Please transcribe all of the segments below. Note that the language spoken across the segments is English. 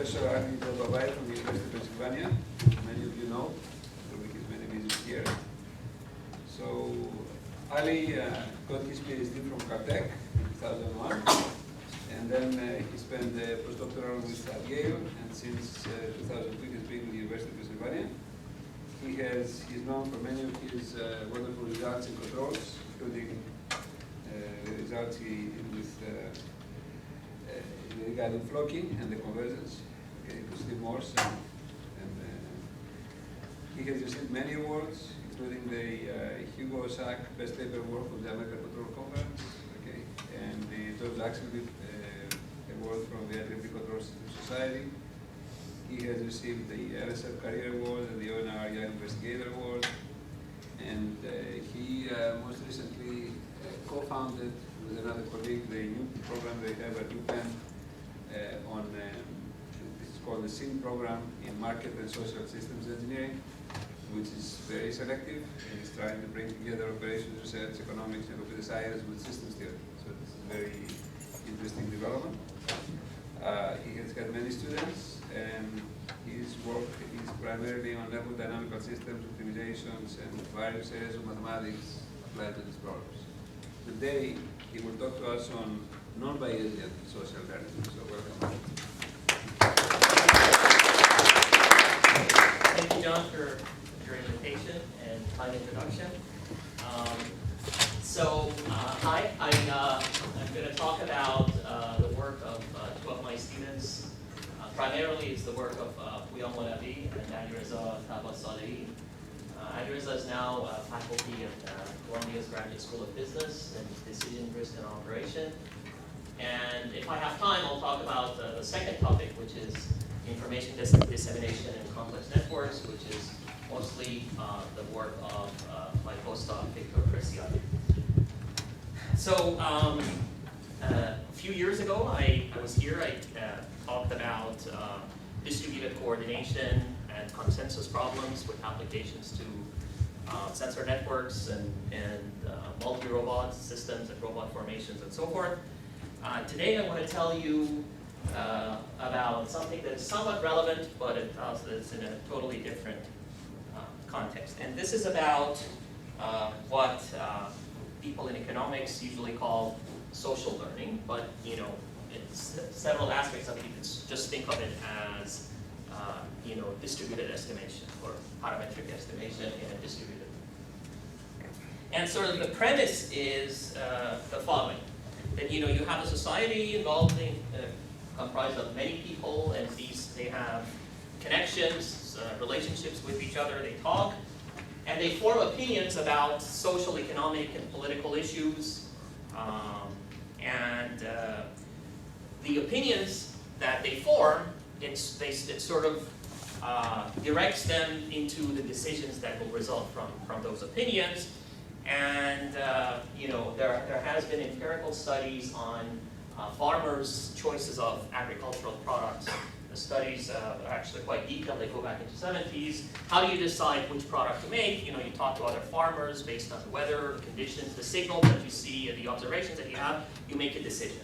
Professor Jadbabaie from the University of Pennsylvania. Many of you know, probably his many visits here. So Ali got his PhD from Caltech in 2001, and then he spent the postdoctoral with Yale, and since 2002 he's been with the University of Pennsylvania. He's known for many of his wonderful results and controls, including the results he did with regarding flocking and the convergence, to Steve Morse, and he has received many awards, including the Hugo Sack Best Paper Award from the American Control Conference, and the George Axelrod Award from the Aggregate Control System Society. He has received the RSF Career Award and the ONR Young Investigator Award, and he most recently co-founded with another colleague the new program they have at UPenn it's called the SIN program in Market and Social Systems Engineering, which is very selective and is trying to bring together operations research, economics, and computer science with systems theory. So this is a very interesting development. He has got many students, and his work is primarily on level dynamical systems, optimizations, and various areas of mathematics applied to these problems. Today, he will talk to us on non-Bayesian social learning. So welcome. Thank you, John, for your invitation and kind introduction. Hi, I'm going to talk about the work of two of my students. Primarily, it's the work of Jadbabaie and Alireza Tabassadei. Alireza is now faculty at Columbia's Graduate School of Business and Decision, Risk, and Operation. And if I have time, I'll talk about the second topic, which is information dissemination in complex networks, which is mostly the work of my postdoc, Victor Preciado. So a few years ago, I was here. I talked about distributed coordination and consensus problems with applications to sensor networks and multi-robot systems and robot formations and so forth. Today I want to tell you about something that is somewhat relevant, but it's in a totally different context. And this is about what people in economics usually call social learning, but it's several aspects of it. You can just think of it as distributed estimation or parametric estimation in a distributed. And sort of the premise is the following: that you have a society involving comprised of many people, and they have connections, relationships with each other. They talk, and they form opinions about social, economic, and political issues. The opinions that they form, it sort of directs them into the decisions that will result from those opinions. And there has been empirical studies on farmers' choices of agricultural products. The studies are actually quite detailed. They go back into the 70s. How do you decide which product to make? You talk to other farmers based on the weather, the conditions, the signals that you see, the observations that you have. You make a decision.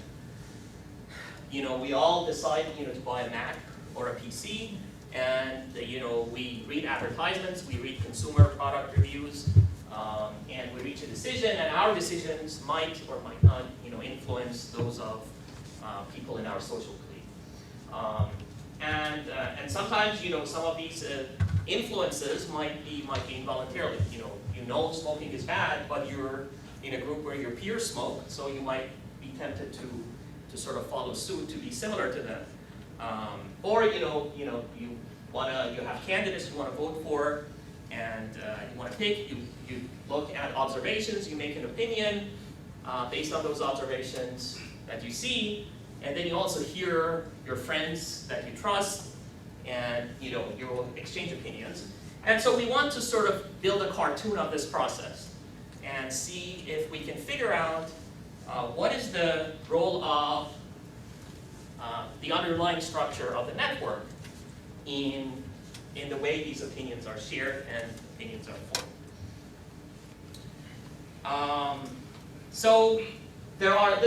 We all decide to buy a Mac or a PC, and we read advertisements, we read consumer product reviews. And we reach a decision, and our decisions might or might not, influence those of people in our social clique. And sometimes, some of these influences might be involuntarily. Smoking is bad, but you're in a group where your peers smoke, so you might be tempted to sort of follow suit to be similar to them. Or you have candidates you want to vote for, and you want to pick. You look at observations, you make an opinion based on those observations that you see, and then you also hear your friends that you trust, and you will exchange opinions. And so we want to sort of build a cartoon of this process and see if we can figure out what is the role of the underlying structure of the network in the way these opinions are shared and opinions are formed. So there are,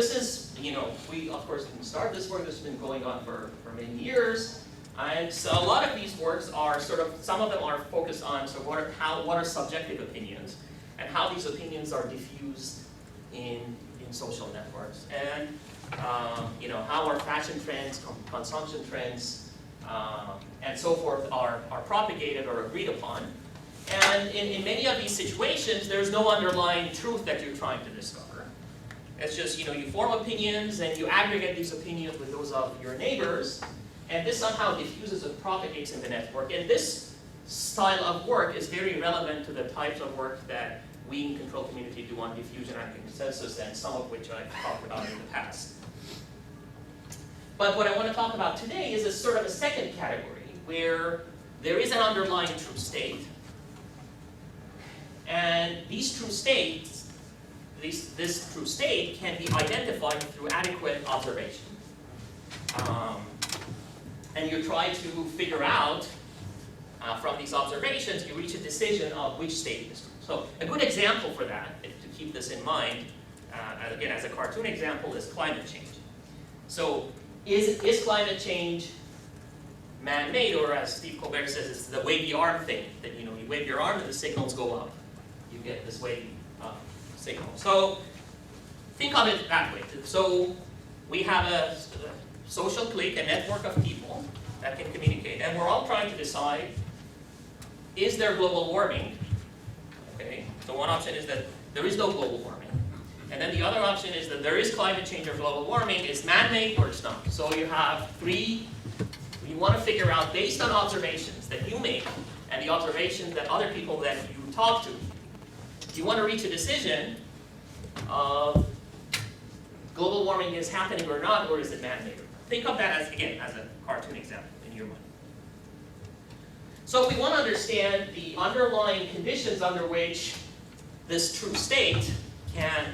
we of course didn't start this work. This has been going on for many years. And so a lot of these works are sort of, some of them are focused on so what are subjective opinions and how these opinions are diffused in social networks. And how are fashion trends, consumption trends, and so forth are propagated or agreed upon. And in many of these situations, there's no underlying truth that you're trying to discover. It's just, you form opinions and you aggregate these opinions with those of your neighbors, and this somehow diffuses and propagates in the network. And this style of work is very relevant to the types of work that we in control community do on diffusion and consensus, and some of which I've talked about in the past. But what I want to talk about today is a sort of a second category, where there is an underlying true state. And these true states, this true state can be identified through adequate observation. And you try to figure out, from these observations, you reach a decision of which state is true. So a good example for that, to keep this in mind, again as a cartoon example, is climate change. So is climate change man-made, or as Steve Colbert says, it's the wavy arm thing, that you wave your arm and the signals go up. You get this wavy signal. So think of it that way. So we have a social clique, a network of people that can communicate, and we're all trying to decide, is there global warming? Okay, so one option is that there is no global warming. And then the other option is that there is climate change or global warming, is man-made or it's not. So you have three, you want to figure out based on observations that you make and the observations that other people that you talk to, you want to reach a decision of global warming is happening or not, or is it man-made? Think of that as, again, as a cartoon example in your mind. So we want to understand the underlying conditions under which this true state can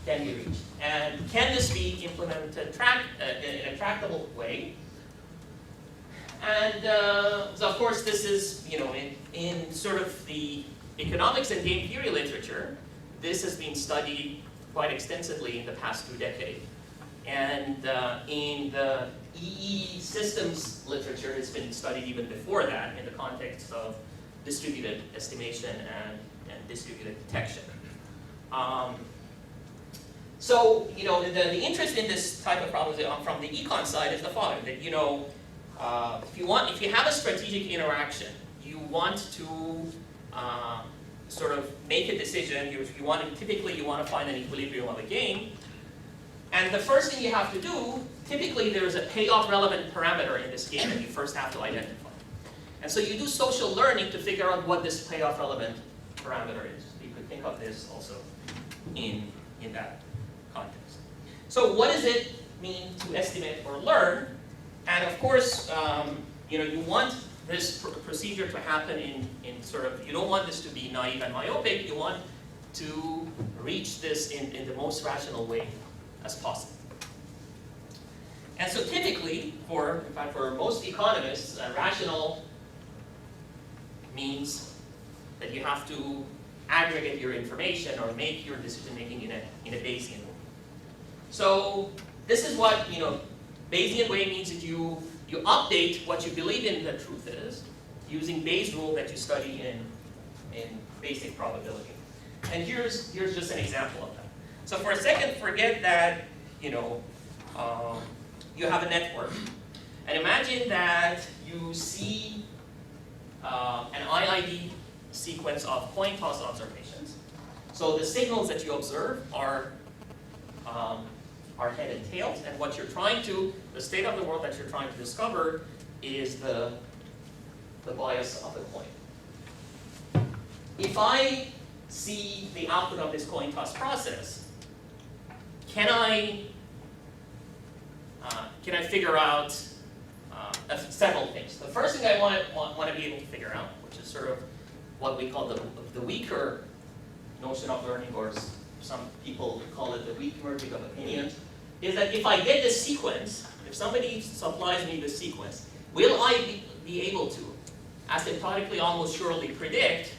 be reached. And can this be implemented in a tractable way? And so of course this is, in sort of the economics and game theory literature, this has been studied quite extensively in the past 2 decades. And in the EE systems literature, it's been studied even before that in the context of distributed estimation and distributed detection. So, the interest in this type of problem from the econ side is the following, that, if you have a strategic interaction, you want to sort of make a decision, typically you want to find an equilibrium of a game, and the first thing you have to do, typically there is a payoff-relevant parameter in this game that you first have to identify. And so you do social learning to figure out what this payoff-relevant parameter is. You could think of this also in that context. So what does it mean to estimate or learn? And of course, you want this procedure to happen in sort of, you don't want this to be naive and myopic, you want to reach this in the most rational way as possible. And so typically, for most economists, rational means that you have to aggregate your information or make your decision making in a Bayesian way. So this is what, Bayesian way means that you update what you believe in the truth is using Bayes' rule that you study in basic probability. And here's just an example of that. So for a second, forget that, you have a network. And imagine that you see an IID sequence of coin toss observations. So the signals that you observe are head and tails, and what you're trying to, the state of the world that you're trying to discover is the bias of the coin. If I see the output of this coin toss process, can I figure out several things? The first thing I want to be able to figure out, which is sort of what we call the weaker notion of learning, or some people call it the weak merging of opinions, is that if I get this sequence, if somebody supplies me this sequence, will I be able to asymptotically almost surely predict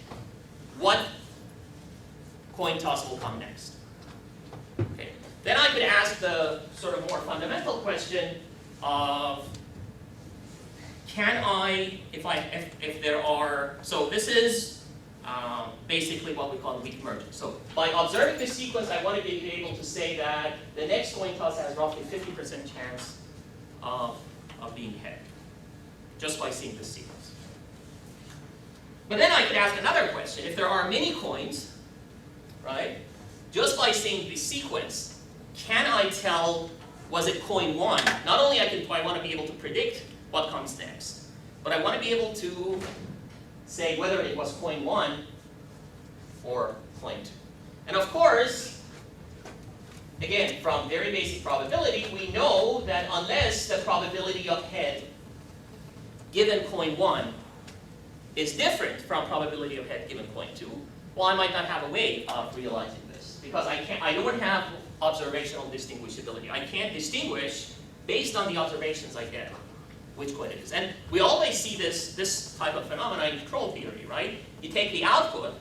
what coin toss will come next? Okay. Then I could ask the sort of more fundamental question of, can I, if there are, so this is basically what we call weak merging. So by observing this sequence, I want to be able to say that the next coin toss has roughly 50% chance of being head, just by seeing this sequence. But then I could ask another question. If there are many coins, right, just by seeing this sequence, can I tell, was it coin 1? Not only I want to be able to predict what comes next, but I want to be able to say whether it was coin 1 or coin 2. And of course, again, from very basic probability, we know that unless the probability of head given coin 1 is different from probability of head given coin 2, well, I might not have a way of realizing this, because I don't have observational distinguishability. I can't distinguish based on the observations I get which coin it is. And we always see this type of phenomenon in control theory, right? You take the output,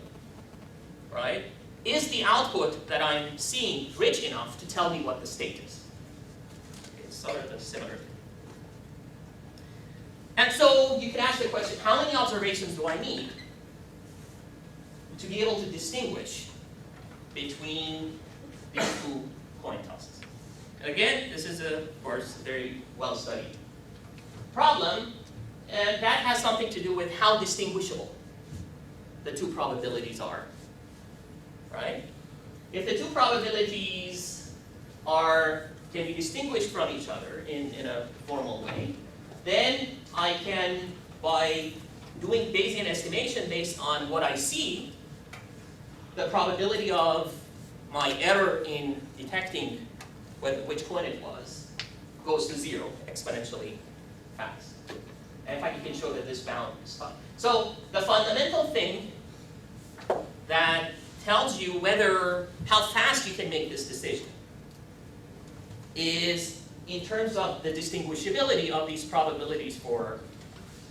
right? Is the output that I'm seeing rich enough to tell me what the state is? It's sort of a similar thing. And so you can ask the question, how many observations do I need to be able to distinguish between these two coin tosses? And again, this is, of course, a very well-studied problem, and that has something to do with how distinguishable the two probabilities are, right? If the two probabilities can be distinguished from each other in a formal way, then I can, by doing Bayesian estimation based on what I see, the probability of my error in detecting which coin it was goes to 0 exponentially fast. And in fact, you can show that this bound is fine. So the fundamental thing that tells you how fast you can make this decision is in terms of the distinguishability of these probabilities for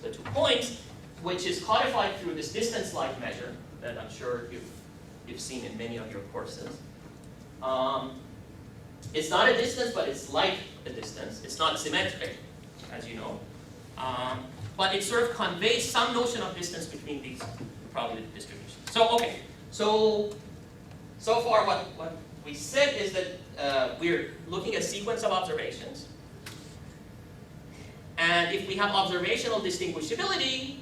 the 2 points, which is codified through this distance-like measure that I'm sure you've seen in many of your courses. It's not a distance, but it's like a distance. It's not symmetric, as you know. But it sort of conveys some notion of distance between these probability distributions. So, okay. So far what we said is that we're looking at a sequence of observations. And if we have observational distinguishability,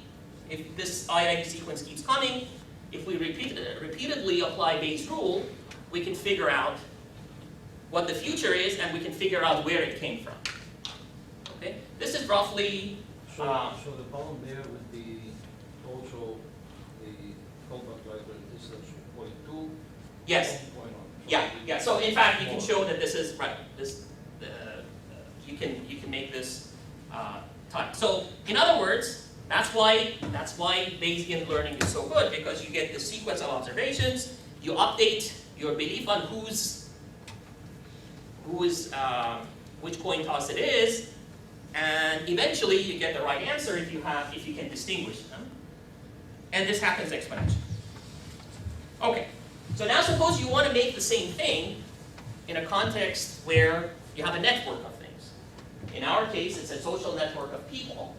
if this IID sequence keeps coming, if we repeatedly apply Bayes' rule, we can figure out what the future is, and we can figure out where it came from. Okay? This is roughly... So the problem there would be also the compact library distance of 0.2. Yes. Yeah. So in fact, you can show that this is right. You can make this time. So in other words, that's why Bayesian learning is so good, because you get the sequence of observations, you update your belief on which coin toss it is, and eventually you get the right answer if you can distinguish them. And this happens exponentially. Okay. So now suppose you want to make the same thing in a context where you have a network of things. In our case, it's a social network of people.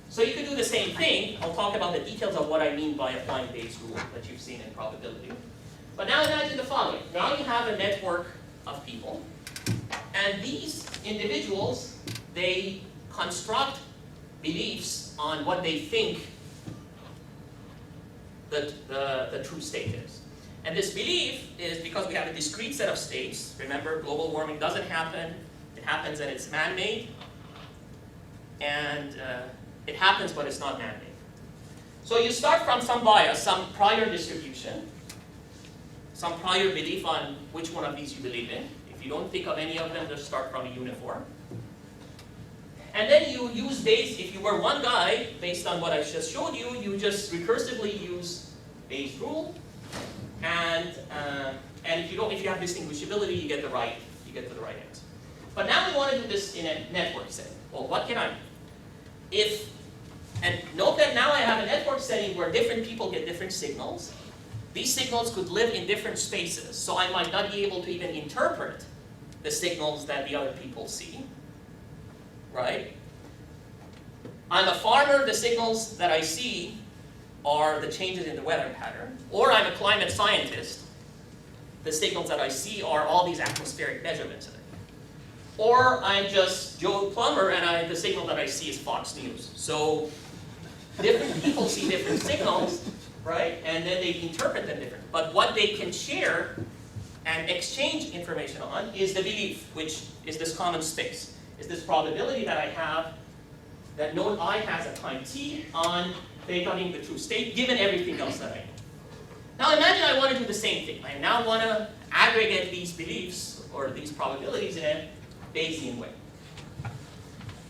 So you could do the same thing. I'll talk about the details of what I mean by applying Bayes' rule that you've seen in probability. But now imagine the following. Now you have a network of people, and these individuals, they construct beliefs on what they think that the true state is. And this belief is because we have a discrete set of states. Remember, global warming doesn't happen. It happens and it's man-made. And it happens, but it's not man-made. So you start from some bias, some prior distribution, some prior belief on which one of these you believe in. If you don't think of any of them, just start from a uniform. And then you use Bayes, if you were one guy, based on what I just showed you, you just recursively use Bayes' rule. And if you have distinguishability, you get the right answer. But now we want to do this in a network setting. Well, what can I do? And note that now I have a network setting where different people get different signals. These signals could live in different spaces, so I might not be able to even interpret the signals that the other people see, right? I'm a farmer, the signals that I see are the changes in the weather pattern. Or I'm a climate scientist, the signals that I see are all these atmospheric measurements. Or I'm just Joe Plumber, and the signal that I see is Fox News. So different people see different signals, right? And then they interpret them differently. But what they can share and exchange information on is the belief, which is this common space. Is this probability that I have that node I has at time t on theta being the true state, given everything else that I know. Now imagine I want to do the same thing. I now want to aggregate these beliefs or these probabilities in a Bayesian way.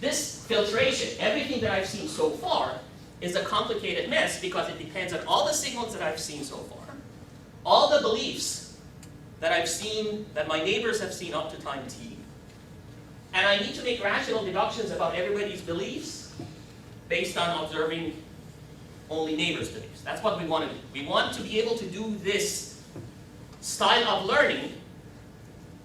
This filtration, everything that I've seen so far, is a complicated mess because it depends on all the signals that I've seen so far, all the beliefs that I've seen, that my neighbors have seen up to time t, and I need to make rational deductions about everybody's beliefs based on observing only neighbors' beliefs. That's what we want to do. We want to be able to do this style of learning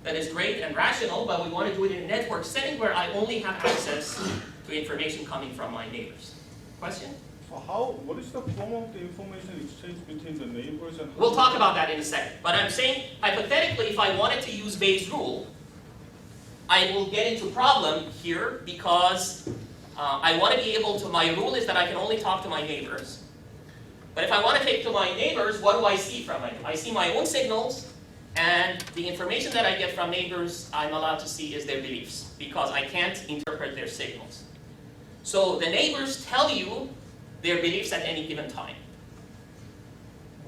that is great and rational, but we want to do it in a network setting where I only have access to information coming from my neighbors. Question? So what is the form of the information exchange between the neighbors and... We'll talk about that in a second. But I'm saying, hypothetically, if I wanted to use Bayes' rule, I will get into problem here because I want to be able to, my rule is that I can only talk to my neighbors. But if I want to take to my neighbors, what do I see from them? I see my own signals, and the information that I get from neighbors I'm allowed to see is their beliefs, because I can't interpret their signals. So the neighbors tell you their beliefs at any given time.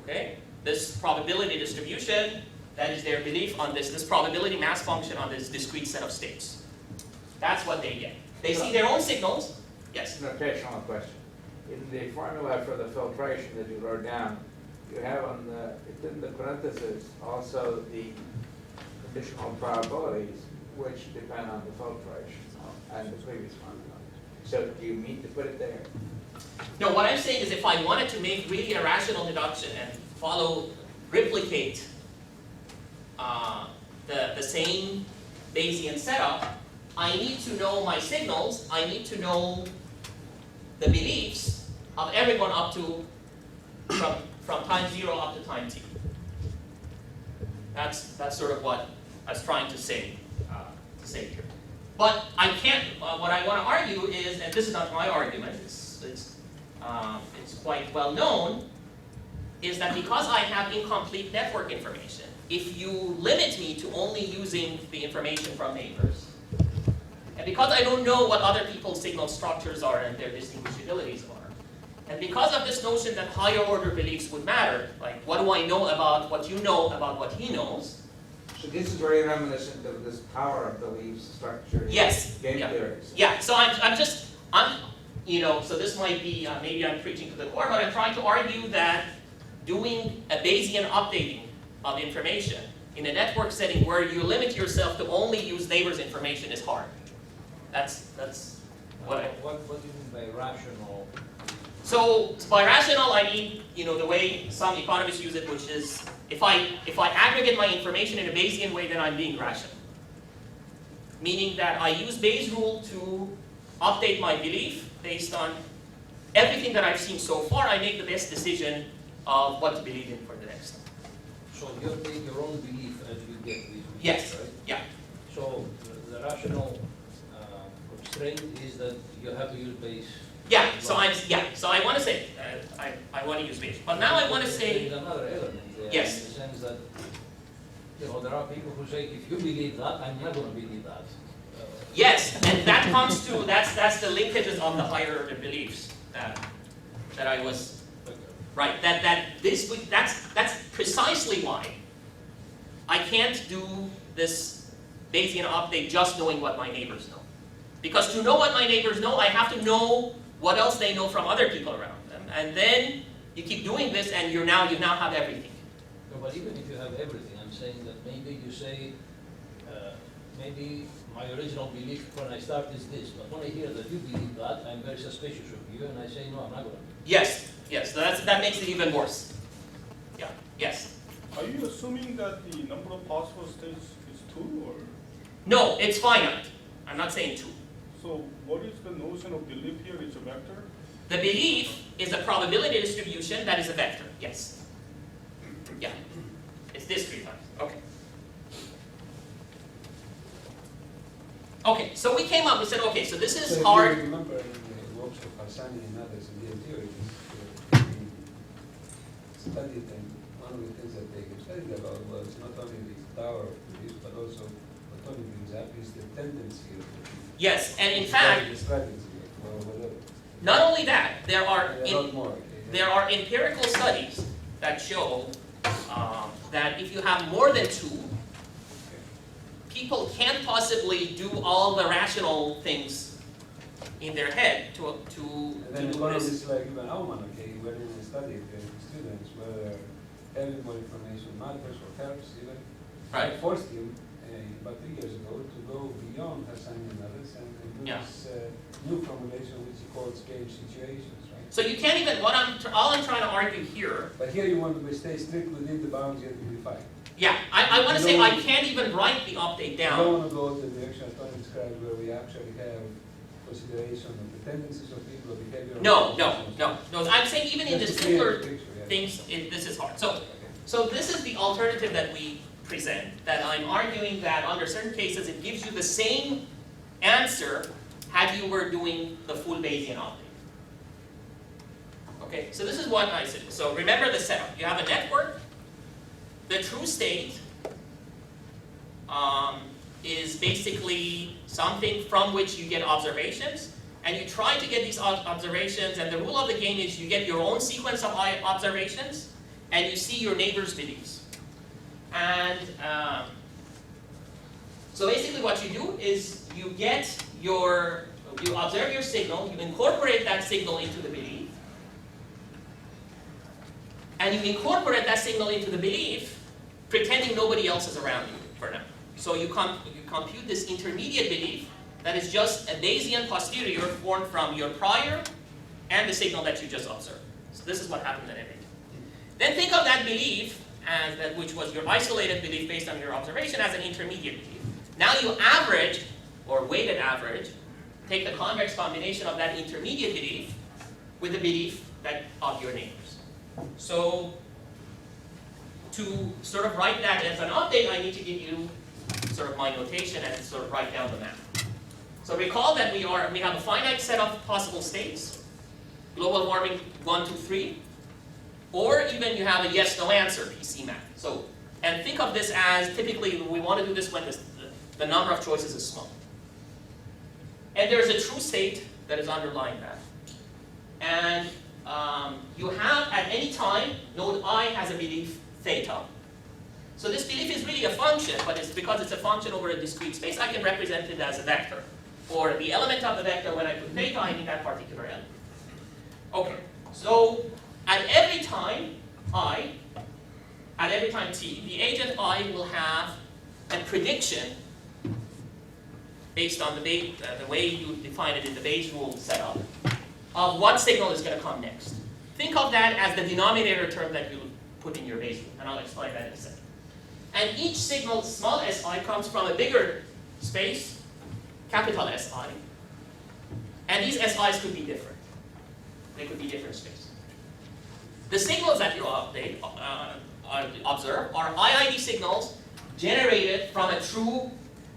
Okay? This probability distribution, that is their belief on this probability mass function on this discrete set of states. That's what they get. They see their own signals. Yes? Notational question. In the formula for the filtration that you wrote down, you have on in the parentheses also the conditional probabilities which depend on the filtration and the previous formula. So do you mean to put it there? No, what I'm saying is if I wanted to make really a rational deduction and replicate the same Bayesian setup, I need to know my signals, I need to know the beliefs of everyone up to, from time 0 up to time t. That's sort of what I was trying to say here. But I can't, what I want to argue is, and this is not my argument, it's quite well known, is that because I have incomplete network information, if you limit me to only using the information from neighbors, and because I don't know what other people's signal structures are and their distinguishabilities are, and because of this notion that higher order beliefs would matter, like what do I know about what you know about what he knows? So this is very reminiscent of this power of beliefs structure. Yes. Game Yeah. theories. Yeah. So I'm you know, so this might be maybe I'm preaching to the choir, but I'm trying to argue that doing a Bayesian updating of information in a network setting where you limit yourself to only use neighbors' information is hard. That's what I. What do you mean by rational? So by rational, I mean, you know, the way some economists use it, which is if I aggregate my information in a Bayesian way, then I'm being rational. Meaning that I use Bayes' rule to update my belief based on everything that I've seen so far. I make the best decision of what to believe in for the next time. So you take your own belief as you get these beliefs, Yes. right? Yeah. So the rational constraint is that you have to use Bayes. Yeah. So I want to say I want to use Bayes, but now I want to say There's another element there. Yes. In the sense that, you know, there are people who say, if you believe that, I'm not going to believe that. yes, and that comes to that's the linkages of the higher order beliefs that I was right. That's precisely why I can't do this Bayesian update just knowing what my neighbors know. Because to know what my neighbors know, I have to know what else they know from other people around them. And then you keep doing this and you now have everything. No, but even if you have everything, I'm saying that maybe you say, maybe my original belief when I start is this, but when I hear that you believe that, I'm very suspicious of you, and I say, no, I'm not going to. Yes, so that makes it even worse. Yeah, yes. Are you assuming that the number of possible states is 2 or? No, it's finite. I'm not saying 2. So what is the notion of belief here? It's a vector? The belief is a probability distribution that is a vector, yes. Yeah, it's discrete times, okay. Okay, so we came up, we said, okay, so this is So hard. if you remember in the works of Hassani and others in game theory, studied, and one of the things that they studied about was not only the power of beliefs, but also what only brings up is the tendency of the belief. Yes, and in fact, the strategy or whatever. not only that, there are A lot more. Okay. there are empirical studies that show that if you have more than two, people can't possibly do all the rational things in their head to And then do this. economists like Ivan Aumann, okay, went in and studied students whether having more information matters or helps even. Right. I forced him about 3 years ago to go beyond Hassani and others and do Yeah. this new formulation which he calls game situations, right? So you can't even, all I'm trying to argue here, But here you want to stay strict within the bounds you have to define. yeah, I want to You say I don't- can't even write the update You down. don't want to go the direction Tony described where we actually have consideration of the tendencies of people of behavior. No, I'm saying even in the Just to clear simpler the picture, yeah. things, this is hard. Okay. So this is the alternative that we present, that I'm arguing that under certain cases it gives you the same answer had you were doing the full Bayesian update. Okay, so this is what I said. So remember the setup. You have a network. The true state is basically something from which you get observations, and you try to get these observations, and the rule of the game is you get your own sequence of observations, and you see your neighbor's beliefs. And so basically what you do is you observe your signal, you incorporate that signal into the belief, and you incorporate that signal into the belief, pretending nobody else is around you for now. So you compute this intermediate belief that is just a Bayesian posterior formed from your prior and the signal that you just observed. So this is what happened in everything. Then think of that belief as that which was your isolated belief based on your observation as an intermediate belief. Now you average, or weighted average, take the convex combination of that intermediate belief with the belief of your neighbors. So to sort of write that as an update, I need to give you sort of my notation and sort of write down the map. So recall that we have a finite set of possible states, global warming 1, 2, 3, or even you have a yes/no answer PC map. So, and think of this as typically we want to do this when the number of choices is small. And there's a true state that is underlying that. And you have at any time, node I has a belief theta. So this belief is really a function, but it's because it's a function over a discrete space, I can represent it as a vector. Or the element of the vector, when I put theta, I need that particular element. Okay, so at every time t, the agent I will have a prediction based on the way you define it in the Bayes rule setup of what signal is going to come next. Think of that as the denominator term that you put in your Bayes rule, and I'll explain that in a second. And each signal, small si, comes from a bigger space, capital Si. And these si's could be different. They could be different spaces. The signals that you observe are IID signals generated from a true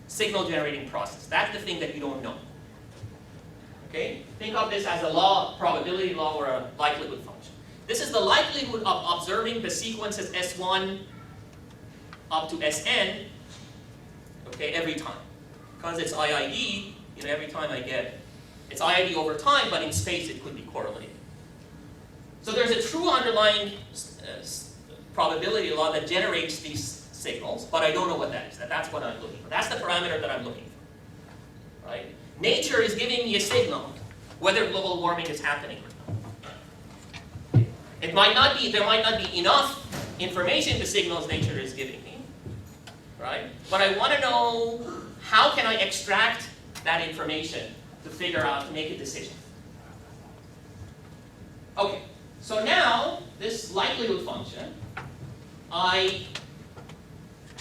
signal generating process. That's the thing that you don't know. Okay? Think of this as a law, probability law, or a likelihood function. This is the likelihood of observing the sequences S1 up to Sn, okay, every time. Because it's IID, every time I get, it's IID over time, but in space it could be correlated. So there's a true underlying probability law that generates these signals, but I don't know what that is. That's what I'm looking for. That's the parameter that I'm looking for. Right? Nature is giving me a signal whether global warming is happening or not. There might not be enough information in the signals nature is giving me, right? But I want to know how can I extract that information to figure out, to make a decision. Okay, so now this likelihood function, I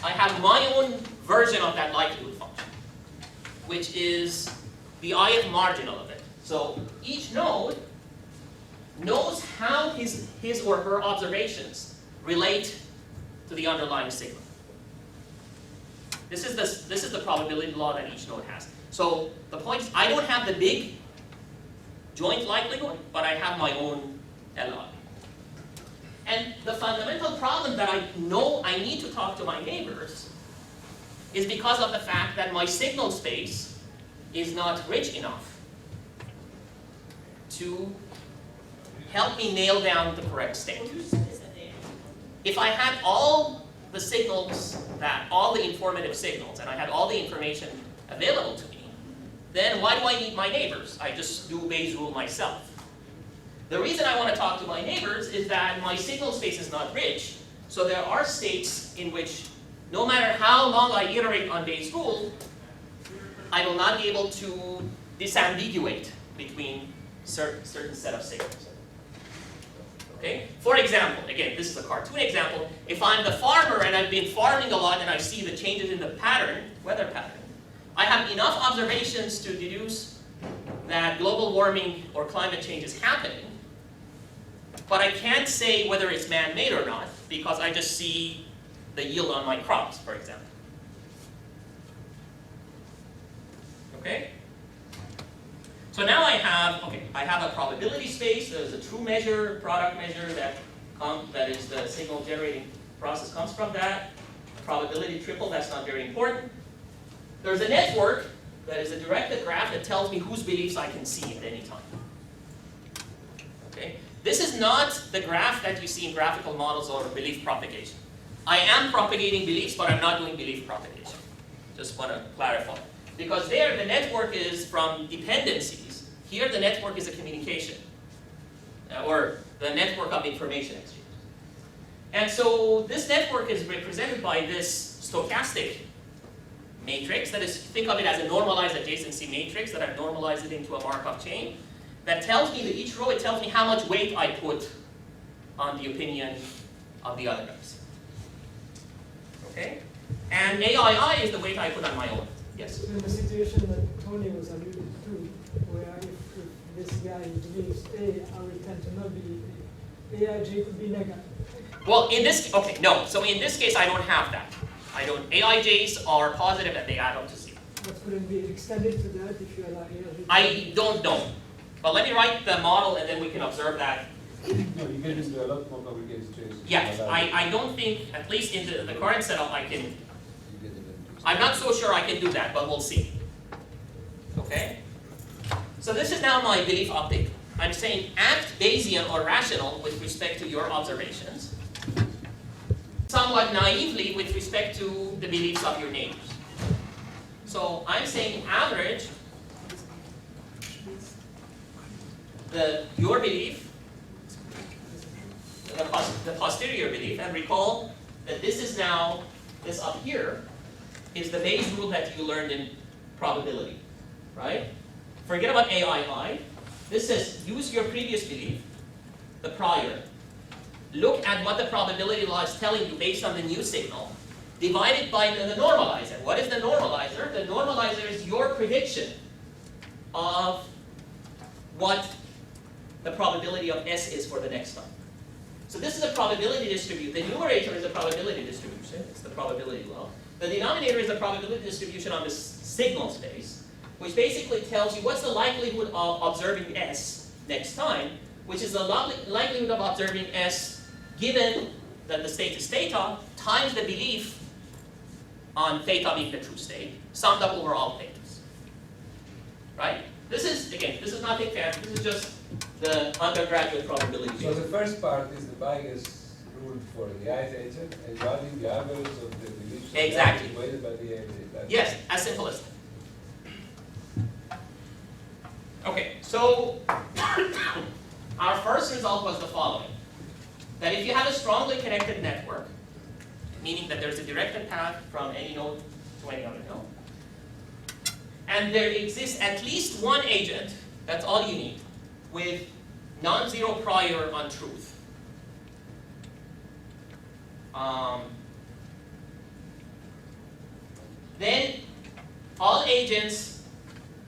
have my own version of that likelihood function, which is the ith marginal of it. So each node knows how his or her observations relate to the underlying signal. This is the probability law that each node has. So the point is, I don't have the big joint likelihood, but I have my own LI. And the fundamental problem that I know I need to talk to my neighbors is because of the fact that my signal space is not rich enough to help me nail down the correct state. If I had all the signals, all the informative signals, and I had all the information available to me, then why do I need my neighbors? I just do Bayes' rule myself. The reason I want to talk to my neighbors is that my signal space is not rich, so there are states in which no matter how long I iterate on Bayes' rule, I will not be able to disambiguate between certain set of signals. Okay? For example, again, this is a cartoon example. If I'm the farmer and I've been farming a lot and I see the changes in the pattern, weather pattern, I have enough observations to deduce that global warming or climate change is happening, but I can't say whether it's man-made or not because I just see the yield on my crops, for example. Okay? So now I have a probability space. There's a true measure, product measure that is the signal generating process comes from that. A probability triple, that's not very important. There's a network that is a directed graph that tells me whose beliefs I can see at any time. Okay? This is not the graph that you see in graphical models or belief propagation. I am propagating beliefs, but I'm not doing belief propagation. Just want to clarify. Because there, the network is from dependencies. Here, the network is a communication, or the network of information exchange. And so this network is represented by this stochastic matrix. That is, think of it as a normalized adjacency matrix that I've normalized it into a Markov chain. That tells me that each row, it tells me how much weight I put on the opinion of the other guys. Okay? And AII is the weight I put on my own. Yes? In the situation that Tony was alluded to, where if this guy believes A, I will tend to not believe A. AIJ could be negative. Well, in this, okay, no. So in this case, I don't have that. AIJs are positive and they add up to 0. But could it be extended to that if you allow AIJ? I don't know. But let me write the model and then we can observe that. No, you get into a lot more complicated situations. Yes, I don't think, at least in the current setup, I'm not so sure I can do that, but we'll see. Okay? So this is now my belief update. I'm saying act Bayesian or rational with respect to your observations, somewhat naively with respect to the beliefs of your neighbors. So I'm saying average your belief, the posterior belief, and recall that this is now, this up here, is the Bayes rule that you learned in probability, right? Forget about AII. This says use your previous belief, the prior. Look at what the probability law is telling you based on the new signal. Divide it by the normalizer. What is the normalizer? The normalizer is your prediction of what the probability of S is for the next time. So this is a probability distribution. The numerator is a probability distribution. It's the probability law. The denominator is a probability distribution on this signal space, which basically tells you what's the likelihood of observing S next time, which is the likelihood of observing S given that the state is theta times the belief on theta being the true state, summed up over all thetas. Right? This is, again, this is nothing fancy. This is just the undergraduate probability. So the first part is the Bayes rule for the ith agent, and valuing the average of the beliefs Exactly. weighted by the agent. Yes, as simple as that. Okay, so our first result was the following. That if you have a strongly connected network, meaning that there's a directed path from any node to any other node, and there exists at least one agent, that's all you need, with non-zero prior on truth. Then all agents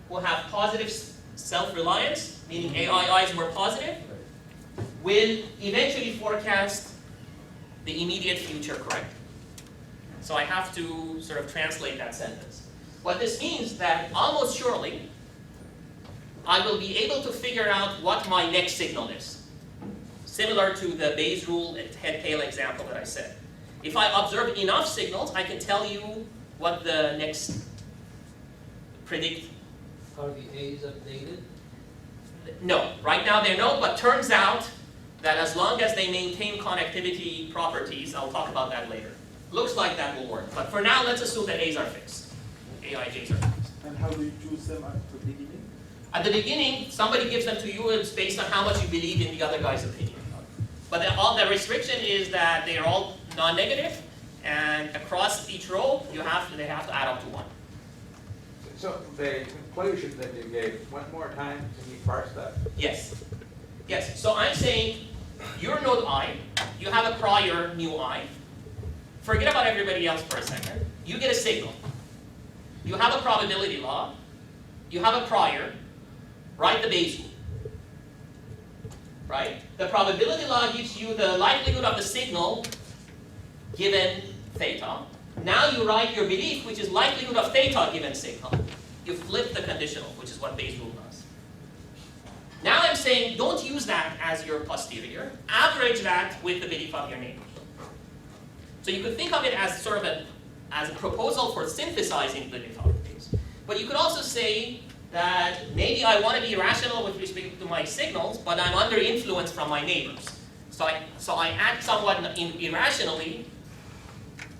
who have positive self-reliance, meaning AIIs were positive, will eventually forecast the immediate future correctly. So I have to sort of translate that sentence. What this means that almost surely I will be able to figure out what my next signal is. Similar to the Bayes rule head-tail example that I said. If I observe enough signals, I can tell you what the next predict. Are the A's updated? No, right now they're no, but turns out that as long as they maintain connectivity properties, I'll talk about that later. Looks like that will work, but for now let's assume that A's are fixed. AIJs are fixed. And how do you choose them at the beginning? At the beginning, somebody gives them to you, it's based on how much you believe in the other guy's opinion. But the restriction is that they are all non-negative, and across each row, they have to add up to 1. So the conclusion that you gave, one more time, can you parse that? Yes. Yes, so I'm saying, your node I, you have a prior mu I. Forget about everybody else for a second. You get a signal. You have a probability law. You have a prior. Write the Bayes rule. Right? The probability law gives you the likelihood of the signal given theta. Now you write your belief, which is likelihood of theta given signal. You flip the conditional, which is what Bayes rule does. Now I'm saying, don't use that as your posterior. Average that with the belief of your neighbors. So you could think of it as sort of as a proposal for synthesizing the belief of Bayes. But you could also say that maybe I want to be rational with respect to my signals, but I'm under influence from my neighbors. So I act somewhat irrationally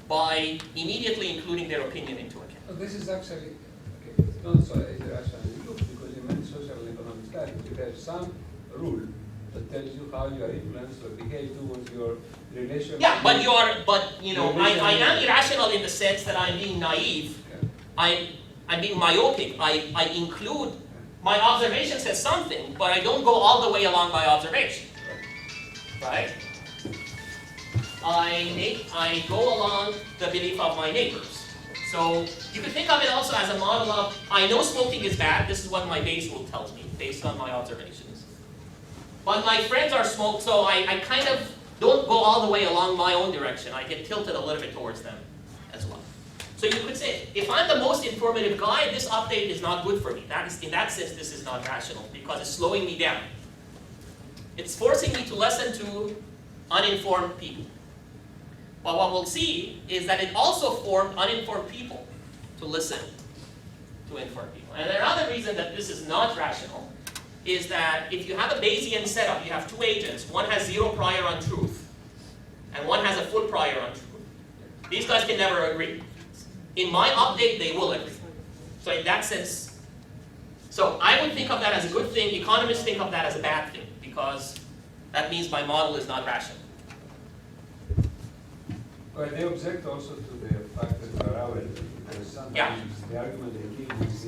by immediately including their opinion into account. So this is actually, okay, it's not so irrational look, because in many social and economic studies, you have some rule that tells you how you are influenced or behave towards your relation. Yeah, but I am irrational in the sense that I'm being naive. Yeah. I'm being myopic. I include, my observation says something, but I don't go all the way along my observation. Right? I go along the belief of my neighbors. So you could think of it also as a model of, I know smoking is bad, this is what my Bayes rule tells me, based on my observations. But my friends are smoked, so I kind of don't go all the way along my own direction. I get tilted a little bit towards them as well. So you could say, if I'm the most informative guy, this update is not good for me. In that sense, this is not rational, because it's slowing me down. It's forcing me to listen to uninformed people. But what we'll see is that it also formed uninformed people to listen to informed people. And another reason that this is not rational is that if you have a Bayesian setup, you have two agents. One has 0 prior on truth, and one has a full prior on truth. These guys can never agree. In my update, they will agree. So in that sense, so I would think of that as a good thing. Economists think of that as a bad thing, because that means my model is not rational. Well, they object also to the fact that there are hours, because sometimes the argument they give is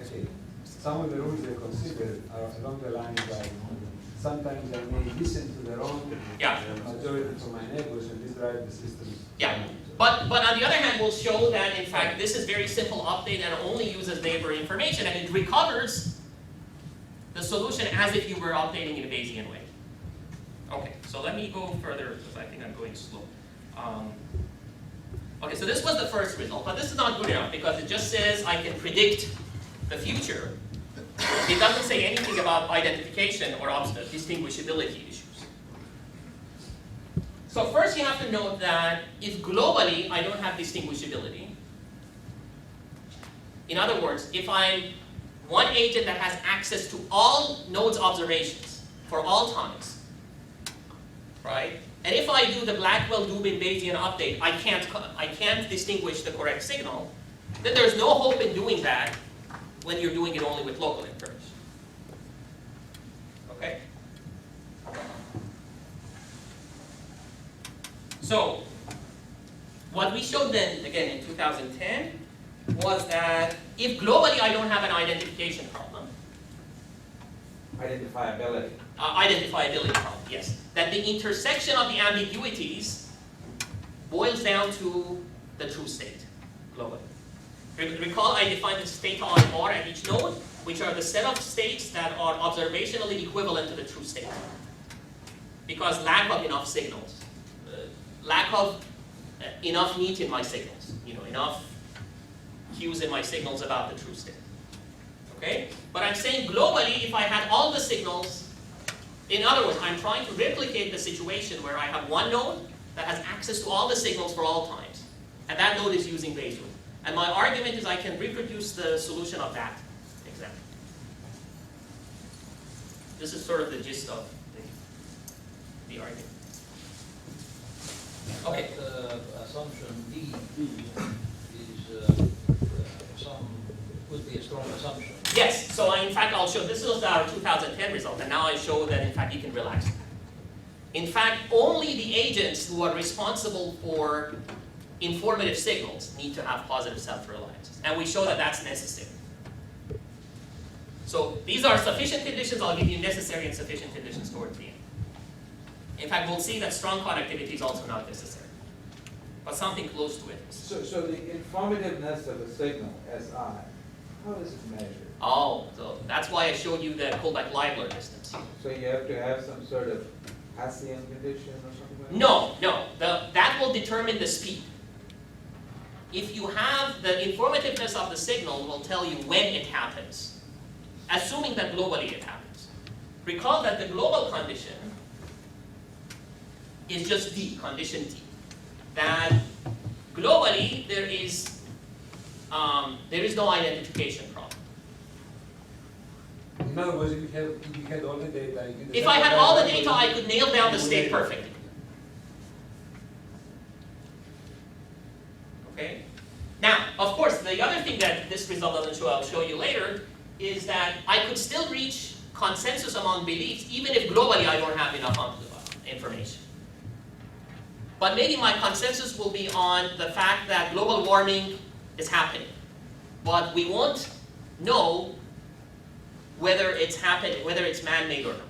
okay, some of the rules they consider are along the lines like sometimes I may listen to the wrong majority from my neighbors and this drives the system. Yeah. But on the other hand, we'll show that in fact this is very simple update and only uses neighbor information, and it recovers the solution as if you were updating in a Bayesian way. Okay, so let me go further because I think I'm going slow. Okay, so this was the first result, but this is not good enough because it just says I can predict the future. It doesn't say anything about identification or distinguishability issues. So first you have to note that if globally I don't have distinguishability, in other words, if I'm one agent that has access to all nodes observations for all times, right? And if I do the Blackwell-Dubin Bayesian update, I can't distinguish the correct signal, then there's no hope in doing that when you're doing it only with local information. Okay? So, what we showed then, again in 2010, was that if globally I don't have an identification problem, Identifiability. Identifiability problem, yes. That the intersection of the ambiguities boils down to the true state globally. Recall I defined the state on R at each node, which are the set of states that are observationally equivalent to the true state. Because lack of enough signals, lack of enough meat in my signals, enough cues in my signals about the true state. Okay? But I'm saying globally, if I had all the signals, in other words, I'm trying to replicate the situation where I have one node that has access to all the signals for all times. And that node is using Bayes rule. And my argument is I can reproduce the solution of that example. This is sort of the gist of the argument. Okay. That assumption D is could be a strong assumption. Yes, so in fact I'll show, this was our 2010 result, and now I show that in fact you can relax that. In fact, only the agents who are responsible for informative signals need to have positive self-reliance. And we show that that's necessary. So these are sufficient conditions. I'll give you necessary and sufficient conditions towards the end. In fact, we'll see that strong conductivity is also not necessary, but something close to it. So the informativeness of a signal, SI, how is it measured? Oh, so that's why I showed you the Kullback-Leibler distance. So you have to have some sort of Hessian condition or something like that? No. That will determine the speed. If you have the informativeness of the signal will tell you when it happens, assuming that globally it happens. Recall that the global condition is just D, condition D. That globally there is no identification problem. In other words, if you had all the data, you could If I had all the data, I could nail down the state perfectly. Okay? Now, of course, the other thing that this result doesn't show, I'll show you later, is that I could still reach consensus among beliefs even if globally I don't have enough information. But maybe my consensus will be on the fact that global warming is happening. But we won't know whether it's happening, whether it's man-made or not.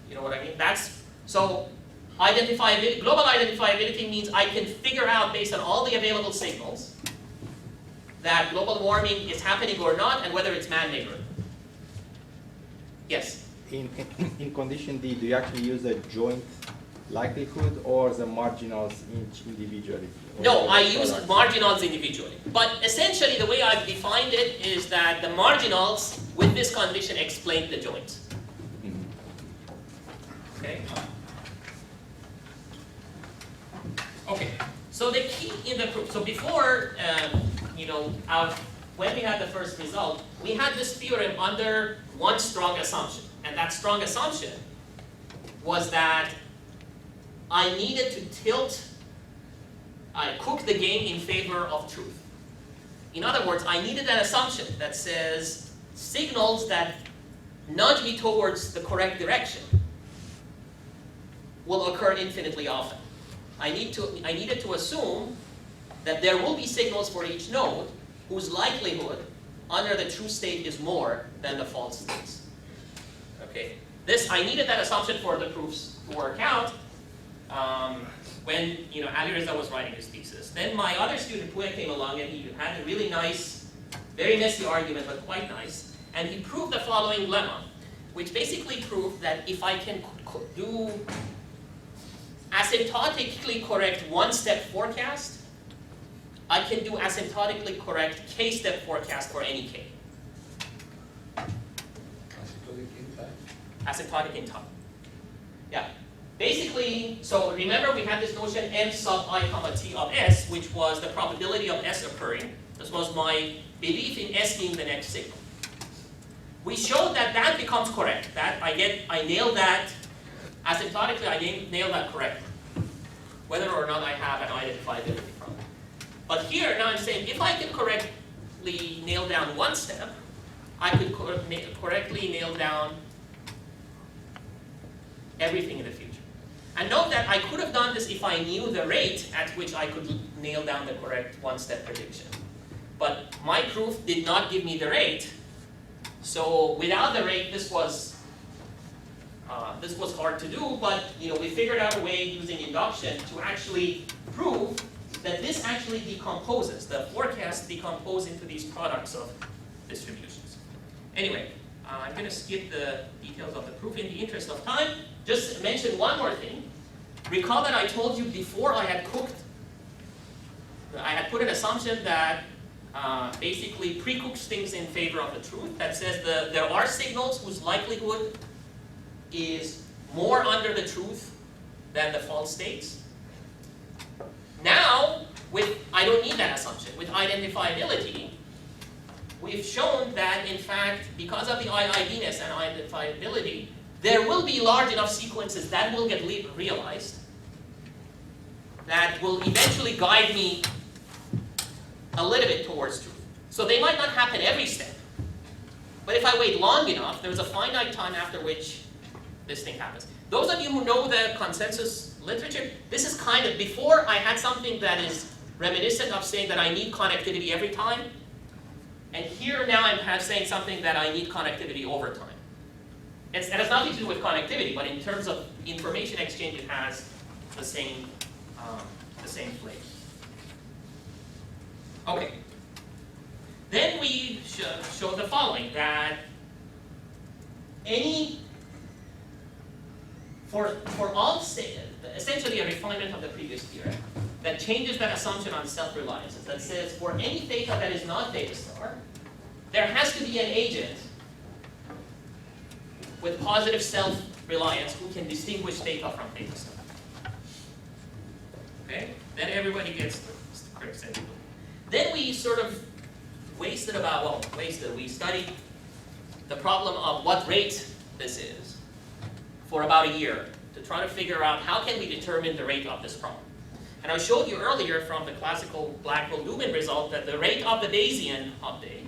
You know what I mean? So identifiability, global identifiability means I can figure out based on all the available signals that global warming is happening or not and whether it's man-made or not. Yes? In condition D, do you actually use a joint likelihood or the marginals individually? No, I use marginals individually. But essentially the way I've defined it is that the marginals with this condition explain the joints. Okay? Okay, so the key in the proof, so before, when we had the first result, we had this theorem under one strong assumption. And that strong assumption was that I needed to cook the game in favor of truth. In other words, I needed an assumption that says signals that nudge me towards the correct direction will occur infinitely often. I needed to assume that there will be signals for each node whose likelihood under the true state is more than the false states. Okay, I needed that assumption for the proofs to work out when Ali Reza was writing his thesis. Then my other student Pue came along and he had a really nice, very messy argument, but quite nice, and he proved the following lemma, which basically proved that if I can do asymptotically correct one-step forecast, I can do asymptotically correct k-step forecast for any k. Asymptotic in time. Yeah. Basically, so remember we had this notion m sub I comma t of s, which was the probability of s occurring. This was my belief in s being the next signal. We showed that that becomes correct. That I nailed that asymptotically. I nailed that correctly, whether or not I have an identifiability problem. But here now I'm saying if I can correctly nail down one step, I could correctly nail down everything in the future. And note that I could have done this if I knew the rate at which I could nail down the correct one-step prediction. But my proof did not give me the rate, so without the rate, this was hard to do. But we figured out a way using induction to actually prove that this actually decomposes, the forecasts decompose into these products of distributions. Anyway, I'm going to skip the details of the proof in the interest of time. Just mention one more thing. Recall that I told you before I had put an assumption that basically pre-cooks things in favor of the truth, that says there are signals whose likelihood is more under the truth than the false states. Now, I don't need that assumption. With identifiability, we've shown that, in fact, because of the IIDness and identifiability, there will be large enough sequences that will get realized that will eventually guide me a little bit towards truth. So they might not happen every step, but if I wait long enough, there's a finite time after which this thing happens. Those of you who know the consensus literature, this is kind of, before I had something that is reminiscent of saying that I need connectivity every time, and here now I'm saying something that I need connectivity over time. And it has nothing to do with connectivity, but in terms of information exchange, it has the same flavor. Okay. Then we show the following, that for all state, essentially a refinement of the previous theorem, that changes that assumption on self-reliances, that says for any theta that is not theta star, there has to be an agent with positive self-reliance who can distinguish theta from theta star. Okay? Then everybody gets the correct set. Then we sort of we studied the problem of what rate this is for about a year to try to figure out how can we determine the rate of this problem. And I showed you earlier from the classical Blackwell-Lubin result that the rate of the Bayesian update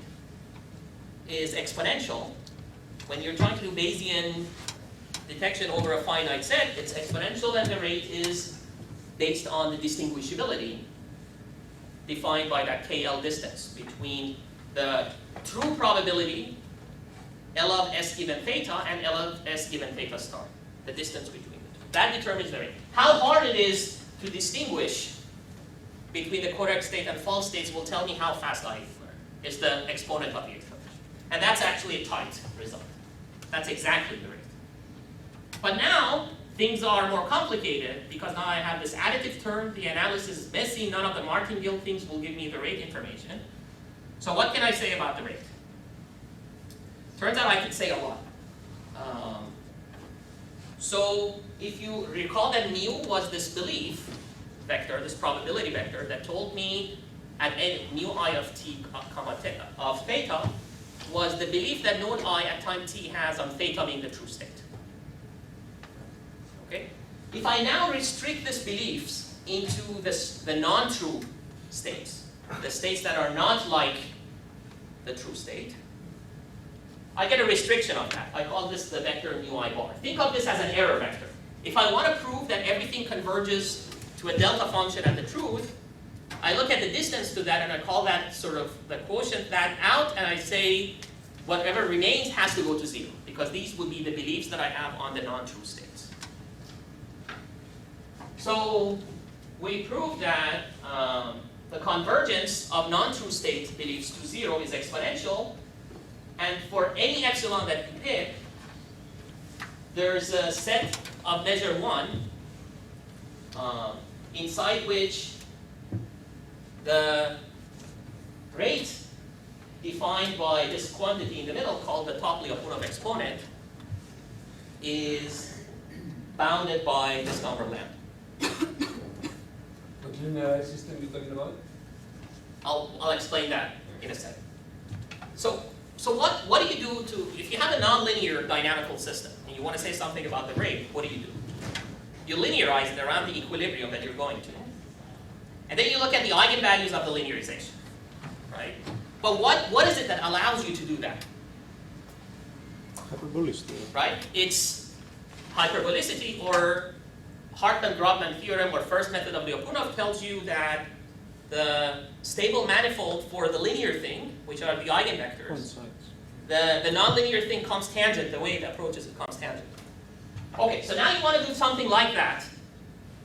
is exponential. When you're trying to do Bayesian detection over a finite set, it's exponential, and the rate is based on the distinguishability defined by that KL distance between the true probability, L of S given theta, and L of S given theta star, the distance between the two. That determines the rate. How hard it is to distinguish between the correct state and false states will tell me how fast I learn. It's the exponent of the exponential. And that's actually a tight result. That's exactly the rate. But now, things are more complicated because now I have this additive term, the analysis is messy, none of the martingale things will give me the rate information. So what can I say about the rate? Turns out I can say a lot. So if you recall that mu was this belief vector, this probability vector that told me at mu I of t of theta was the belief that node I at time t has on theta being the true state. Okay? If I now restrict these beliefs into the non-true states, the states that are not like the true state, I get a restriction of that. I call this the vector mu I bar. Think of this as an error vector. If I want to prove that everything converges to a delta function at the truth, I look at the distance to that and I call that sort of the quotient that out, and I say whatever remains has to go to 0, because these would be the beliefs that I have on the non-true states. So we proved that the convergence of non-true state beliefs to 0 is exponential, and for any epsilon that we pick, there's a set of measure 1 inside which the rate defined by this quantity in the middle called the Topley-Lyapunov exponent is bounded by this number lambda. What linear system are you talking about? I'll explain that in a second. So what do you do if you have a nonlinear dynamical system and you want to say something about the rate, what do? You linearize it around the equilibrium that you're going to. And then you look at the eigenvalues of the linearization, right? But what is it that allows you to do that? Hyperbolicity. Right? It's hyperbolicity, or Hartman-Grobman theorem, or first method of Lyapunov, tells you that the stable manifold for the linear thing, which are the eigenvectors, the nonlinear thing comes tangent, the way it approaches it comes tangent. Okay, so now you want to do something like that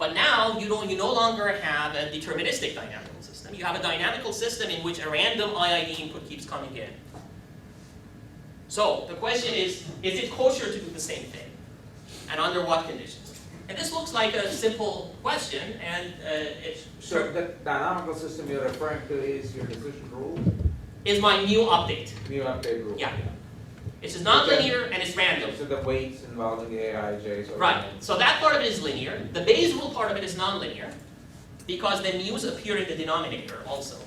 But now you no longer have a deterministic dynamical system. You have a dynamical system in which a random IID input keeps coming in. So the question is it kosher to do the same thing? And under what conditions? And this looks like a simple question, and it's So the dynamical system you're referring to is your decision rule? is my new update. New update rule? Yeah. It's just nonlinear and it's random. So the weights involving the AIJs. Right. So that part of it is linear. The Bayes rule part of it is nonlinear, because the mu's appear in the denominator also.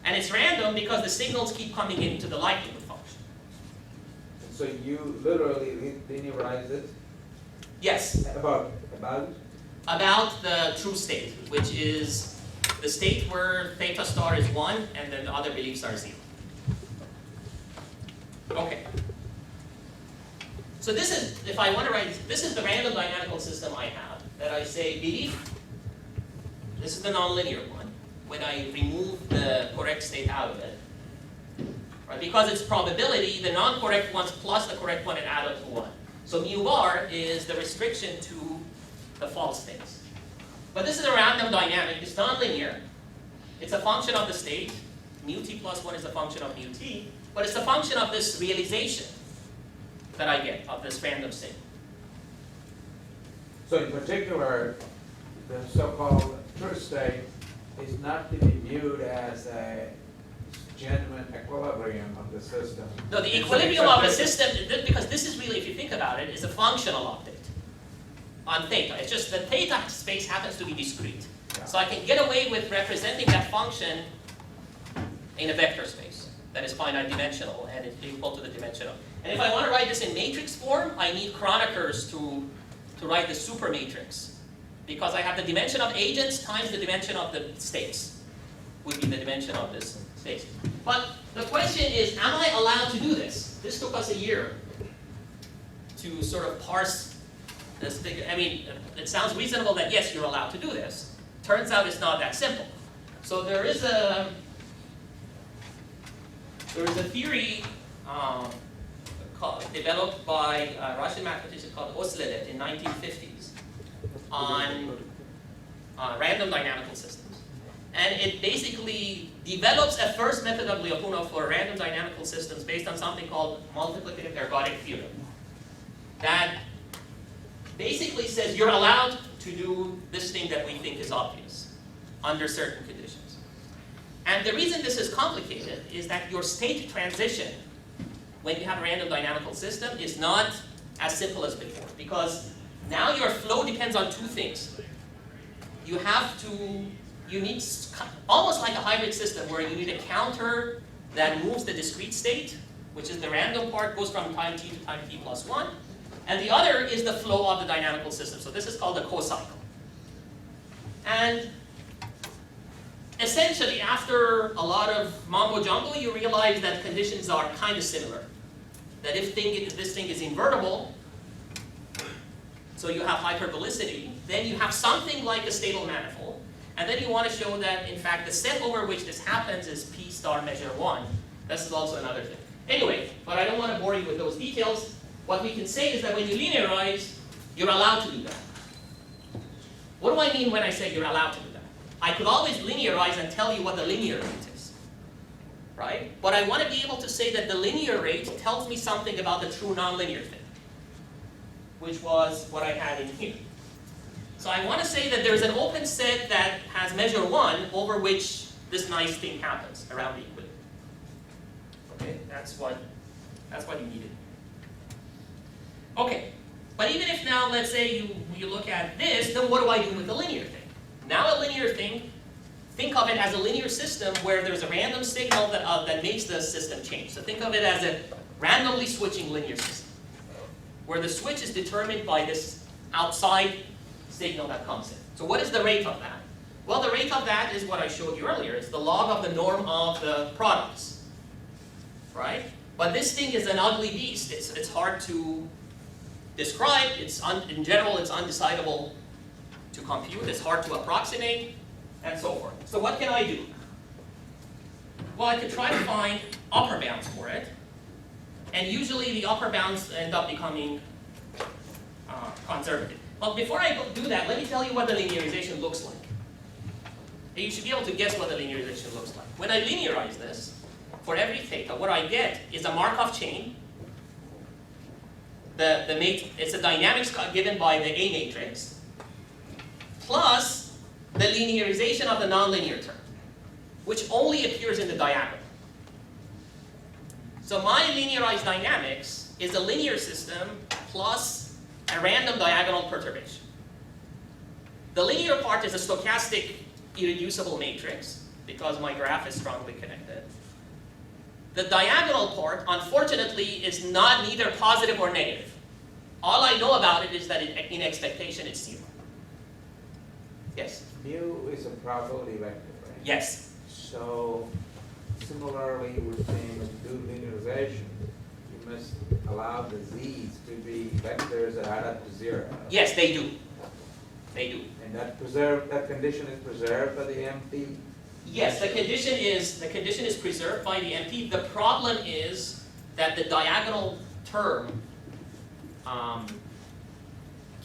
And it's random because the signals keep coming into the likelihood function. So you literally linearize it Yes. about? About the true state, which is the state where theta star is 1 and then the other beliefs are 0. Okay. So this is, if I want to write, this is the random dynamical system I have, that I say belief, this is the nonlinear one, when I remove the correct state out of it. Right? Because it's probability, the non-correct ones plus the correct one and add up to 1. So mu bar is the restriction to the false states. But this is a random dynamic, it's nonlinear. It's a function of the state. Mu t plus 1 is a function of mu t, but it's a function of this realization that I get of this random state. So in particular, the so-called true state is not to be viewed as a genuine equilibrium of the system. No, the equilibrium of the system, because this is really, if you think about it, is a functional update on theta. It's just that theta space happens to be discrete. Yeah. So I can get away with representing that function in a vector space that is finite dimensional and is equal to the dimension of. And if I want to write this in matrix form, I need chronikers to write the super matrix, because I have the dimension of agents times the dimension of the states would be the dimension of this space. But the question is, am I allowed to do this? This took us a year to sort of parse this figure. I mean, it sounds reasonable that yes, you're allowed to do this. Turns out it's not that simple. So there is a theory developed by a Russian mathematician called Osledet in 1950s on random dynamical systems. And it basically develops a first method of Lyapunov for random dynamical systems based on something called multiplicative ergodic theorem. That basically says you're allowed to do this thing that we think is obvious under certain conditions. And the reason this is complicated is that your state transition, when you have a random dynamical system, is not as simple as before, because now your flow depends on two things. You need, almost like a hybrid system where you need a counter that moves the discrete state, which is the random part goes from time t to time t plus 1, and the other is the flow of the dynamical system. So this is called a cocycle. And essentially, after a lot of mambo jumbo, you realize that conditions are kind of similar. That if this thing is invertible, so you have hyperbolicity, then you have something like a stable manifold, and then you want to show that, in fact, the set over which this happens is p star measure 1. This is also another thing. Anyway, but I don't want to bore you with those details. What we can say is that when you linearize, you're allowed to do that. What do I mean when I say you're allowed to do that? I could always linearize and tell you what the linear rate is, right? But I want to be able to say that the linear rate tells me something about the true nonlinear thing, which was what I had in here. So I want to say that there's an open set that has measure 1 over which this nice thing happens around the equilibrium. Okay, that's what you needed. Okay, but even if now, let's say you look at this, then what do I do with the linear thing? Now a linear thing, think of it as a linear system where there's a random signal that makes the system change. So think of it as a randomly switching linear system, where the switch is determined by this outside signal that comes in. So what is the rate of that? Well, the rate of that is what I showed you earlier. It's the log of the norm of the products, right? But this thing is an ugly beast. It's hard to describe. In general, it's undecidable to compute. It's hard to approximate, and so forth. So what can I do? Well, I could try to find upper bounds for it. And usually the upper bounds end up becoming conservative. But before I do that, let me tell you what the linearization looks like. And you should be able to guess what the linearization looks like. When I linearize this, for every theta, what I get is a Markov chain. It's a dynamics given by the A matrix, plus the linearization of the nonlinear term, which only appears in the diagonal. So my linearized dynamics is a linear system plus a random diagonal perturbation. The linear part is a stochastic irreducible matrix, because my graph is strongly connected. The diagonal part, unfortunately, is neither positive or negative. All I know about it is that in expectation it's 0. Yes? Mu is a probability vector, right? Yes. So similarly, we're saying with do linearization, you must allow the z's to be vectors that add up to 0. Yes, they do. They do. And that condition is preserved by the MP. Yes, the condition is preserved by the MP. The problem is that the diagonal term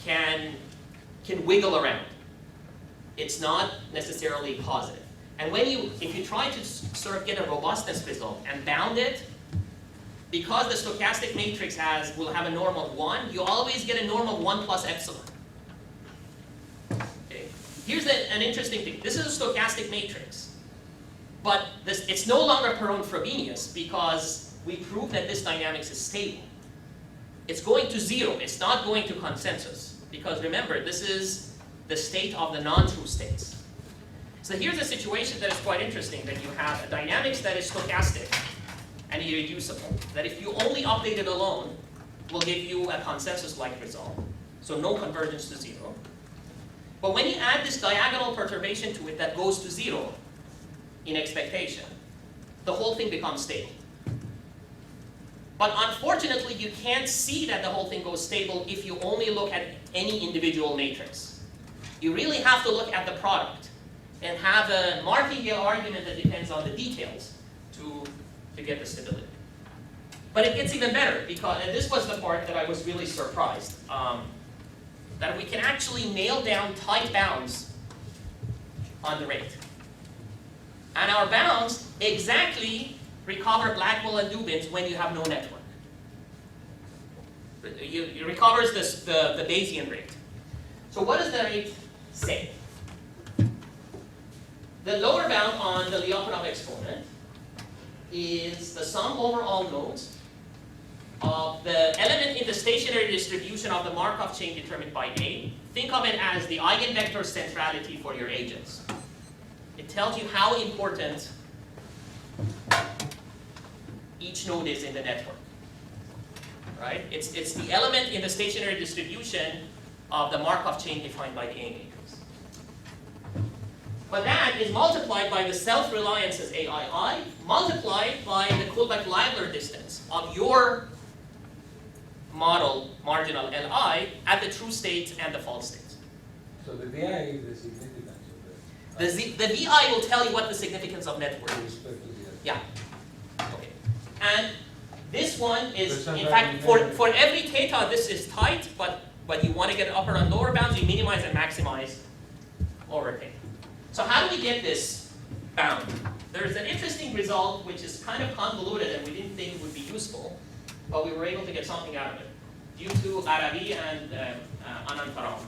can wiggle around. It's not necessarily positive. And if you try to sort of get a robustness result and bound it, because the stochastic matrix will have a norm of 1, you always get a norm of 1 plus epsilon. Okay. Here's an interesting thing. This is a stochastic matrix, but it's no longer Perron-Frobenius because we proved that this dynamics is stable. It's going to 0. It's not going to consensus, because remember, this is the state of the non-true states. So here's a situation that is quite interesting, that you have a dynamics that is stochastic and irreducible, that if you only update it alone, will give you a consensus-like result. So no convergence to 0. But when you add this diagonal perturbation to it that goes to 0 in expectation, the whole thing becomes stable. But unfortunately, you can't see that the whole thing goes stable if you only look at any individual matrix. You really have to look at the product and have a martingale argument that depends on the details to get the stability. But it gets even better, because, and this was the part that I was really surprised, that we can actually nail down tight bounds on the rate. And our bounds exactly recover Blackwell and Dubin's when you have no network. It recovers the Bayesian rate. So what does the rate say? The lower bound on the Lyapunov exponent is the sum over all nodes of the element in the stationary distribution of the Markov chain determined by A. Think of it as the eigenvector centrality for your agents. It tells you how important each node is in the network. Right? It's the element in the stationary distribution of the Markov chain defined by the A matrix. But that is multiplied by the self-reliance as AII, multiplied by the Kullback-Leibler distance of your model marginal Li at the true states and the false states. So the VI is the significance of The VI will tell you what the significance of network with is. respect to the other. Yeah. Okay. And this one is, in fact, for every theta, this is tight, but you want to get upper and lower bounds, you minimize and maximize over theta. So how do we get this bound? There's an interesting result which is kind of convoluted and we didn't think would be useful, but we were able to get something out of it due to Arabi and Anantaram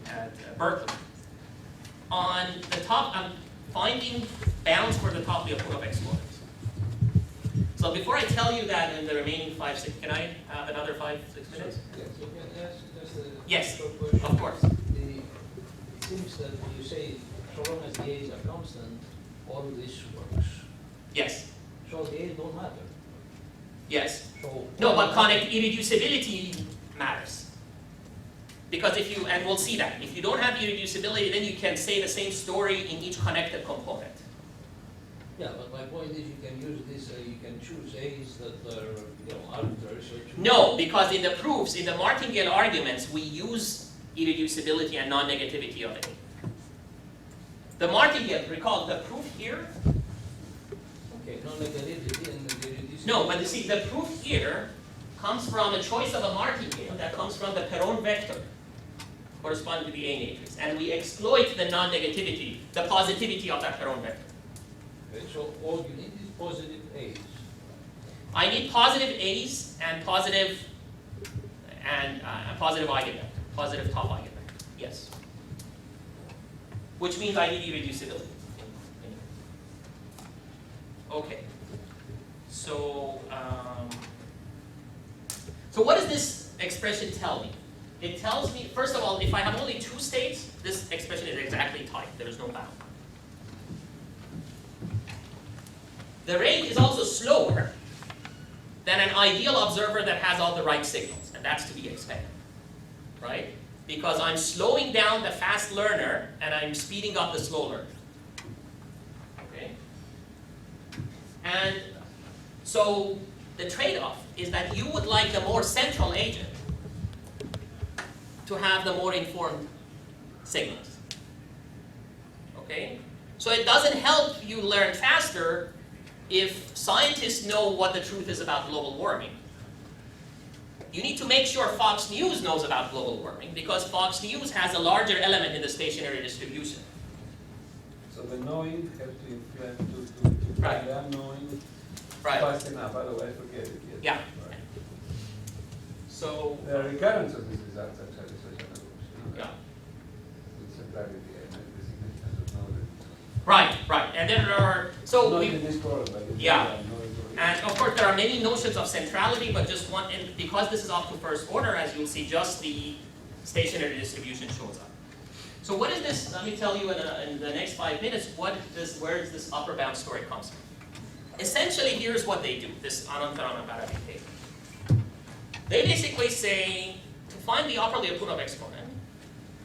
at Berkeley. On the top, I'm finding bounds for the top Lyapunov exponents. So before I tell you that in the remaining 5-6, can I have another 5-6 minutes? Yes, you can ask just a Yes, short question. of course. It seems that you say, so long as the A's are constant, all of this works. Yes, So the A's don't matter. yes. So No, but irreducibility matters. Because if you, and we'll see that, if you don't have irreducibility, then you can say the same story in each connected component. Yeah, but my point is you can use this, you can choose A's that are, arbitrary. So No, because in the proofs, in the martingale arguments, we use irreducibility and non-negativity of it. The martingale, recall the proof here. Okay, non-negativity and the irreducibility. No, but you see, the proof here comes from a choice of a martingale that comes from the Perron vector corresponding to the A matrix. And we exploit the non-negativity, the positivity of that Perron vector. Okay, so all you need is positive A's. I need positive A's and positive eigenvector, positive top eigenvector. Yes. Which means I need irreducibility. Okay. So, so what does this expression tell me? It tells me, first of all, if I have only two states, this expression is exactly tight. There is no bound. The rate is also slower than an ideal observer that has all the right signals, and that's to be expected, right? Because I'm slowing down the fast learner and I'm speeding up the slow learner. Okay? And so the trade-off is that you would like the more central agent to have the more informed signals. Okay? So it doesn't help you learn faster if scientists know what the truth is about global warming. You need to make sure Fox News knows about global warming because Fox News has a larger element in the stationary distribution. So the knowing has to influence to Right. the unknowing Right. fast enough, otherwise forget it. Yes. Yeah. Right. So, The recurrence of these results actually is such an yeah. With centrality and the significance of knowledge. Right, right. And then there are, so Not we, in this course, but in Yeah. the knowledge of it. and of course there are many notions of centrality, but just one, and because this is up to first order, as you'll see, just the stationary distribution shows up. So what is this, let me tell you in the next 5 minutes, where does this upper bound story comes from. Essentially, here's what they do, this Anantara Baras paper. They basically say, to find the upper Lyapunov exponent,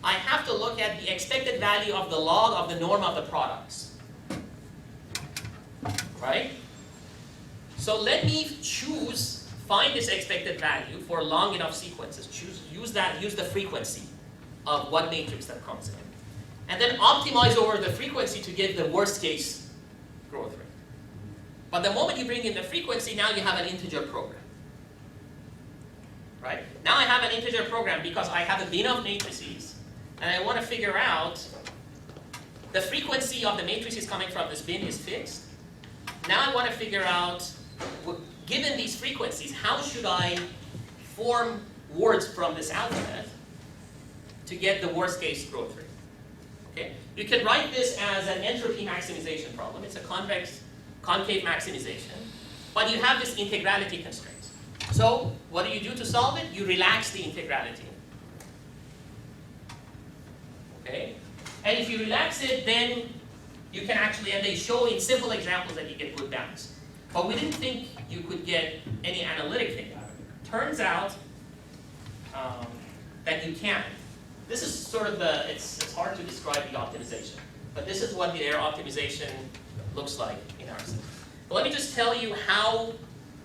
I have to look at the expected value of the log of the norm of the products. Right? So let me find this expected value for long enough sequences. Use the frequency of what matrix that comes in. And then optimize over the frequency to get the worst case growth rate. But the moment you bring in the frequency, now you have an integer program. Right? Now I have an integer program because I have a bin of matrices, and I want to figure out the frequency of the matrices coming from this bin is fixed. Now I want to figure out, given these frequencies, how should I form words from this alphabet to get the worst case growth rate. Okay? You can write this as an entropy maximization problem. It's a concave maximization, but you have this integrality constraint. So what do you do to solve it? You relax the integrality. Okay? And if you relax it, then you can actually, and they show in simple examples that you get good bounds. But we didn't think you could get any analytic thing out of it. Turns out that you can. This is sort of it's hard to describe the optimization, but this is what the error optimization looks like in our system. But let me just tell you how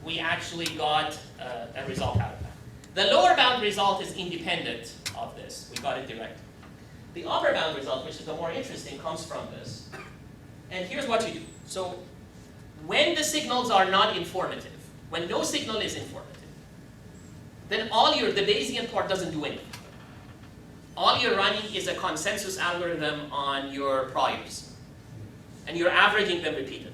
we actually got a result out of that. The lower bound result is independent of this. We got it direct. The upper bound result, which is the more interesting, comes from this. And here's what you do. So when the signals are not informative, when no signal is informative, then the Bayesian part doesn't do anything. All you're running is a consensus algorithm on your priors. And you're averaging them repeatedly.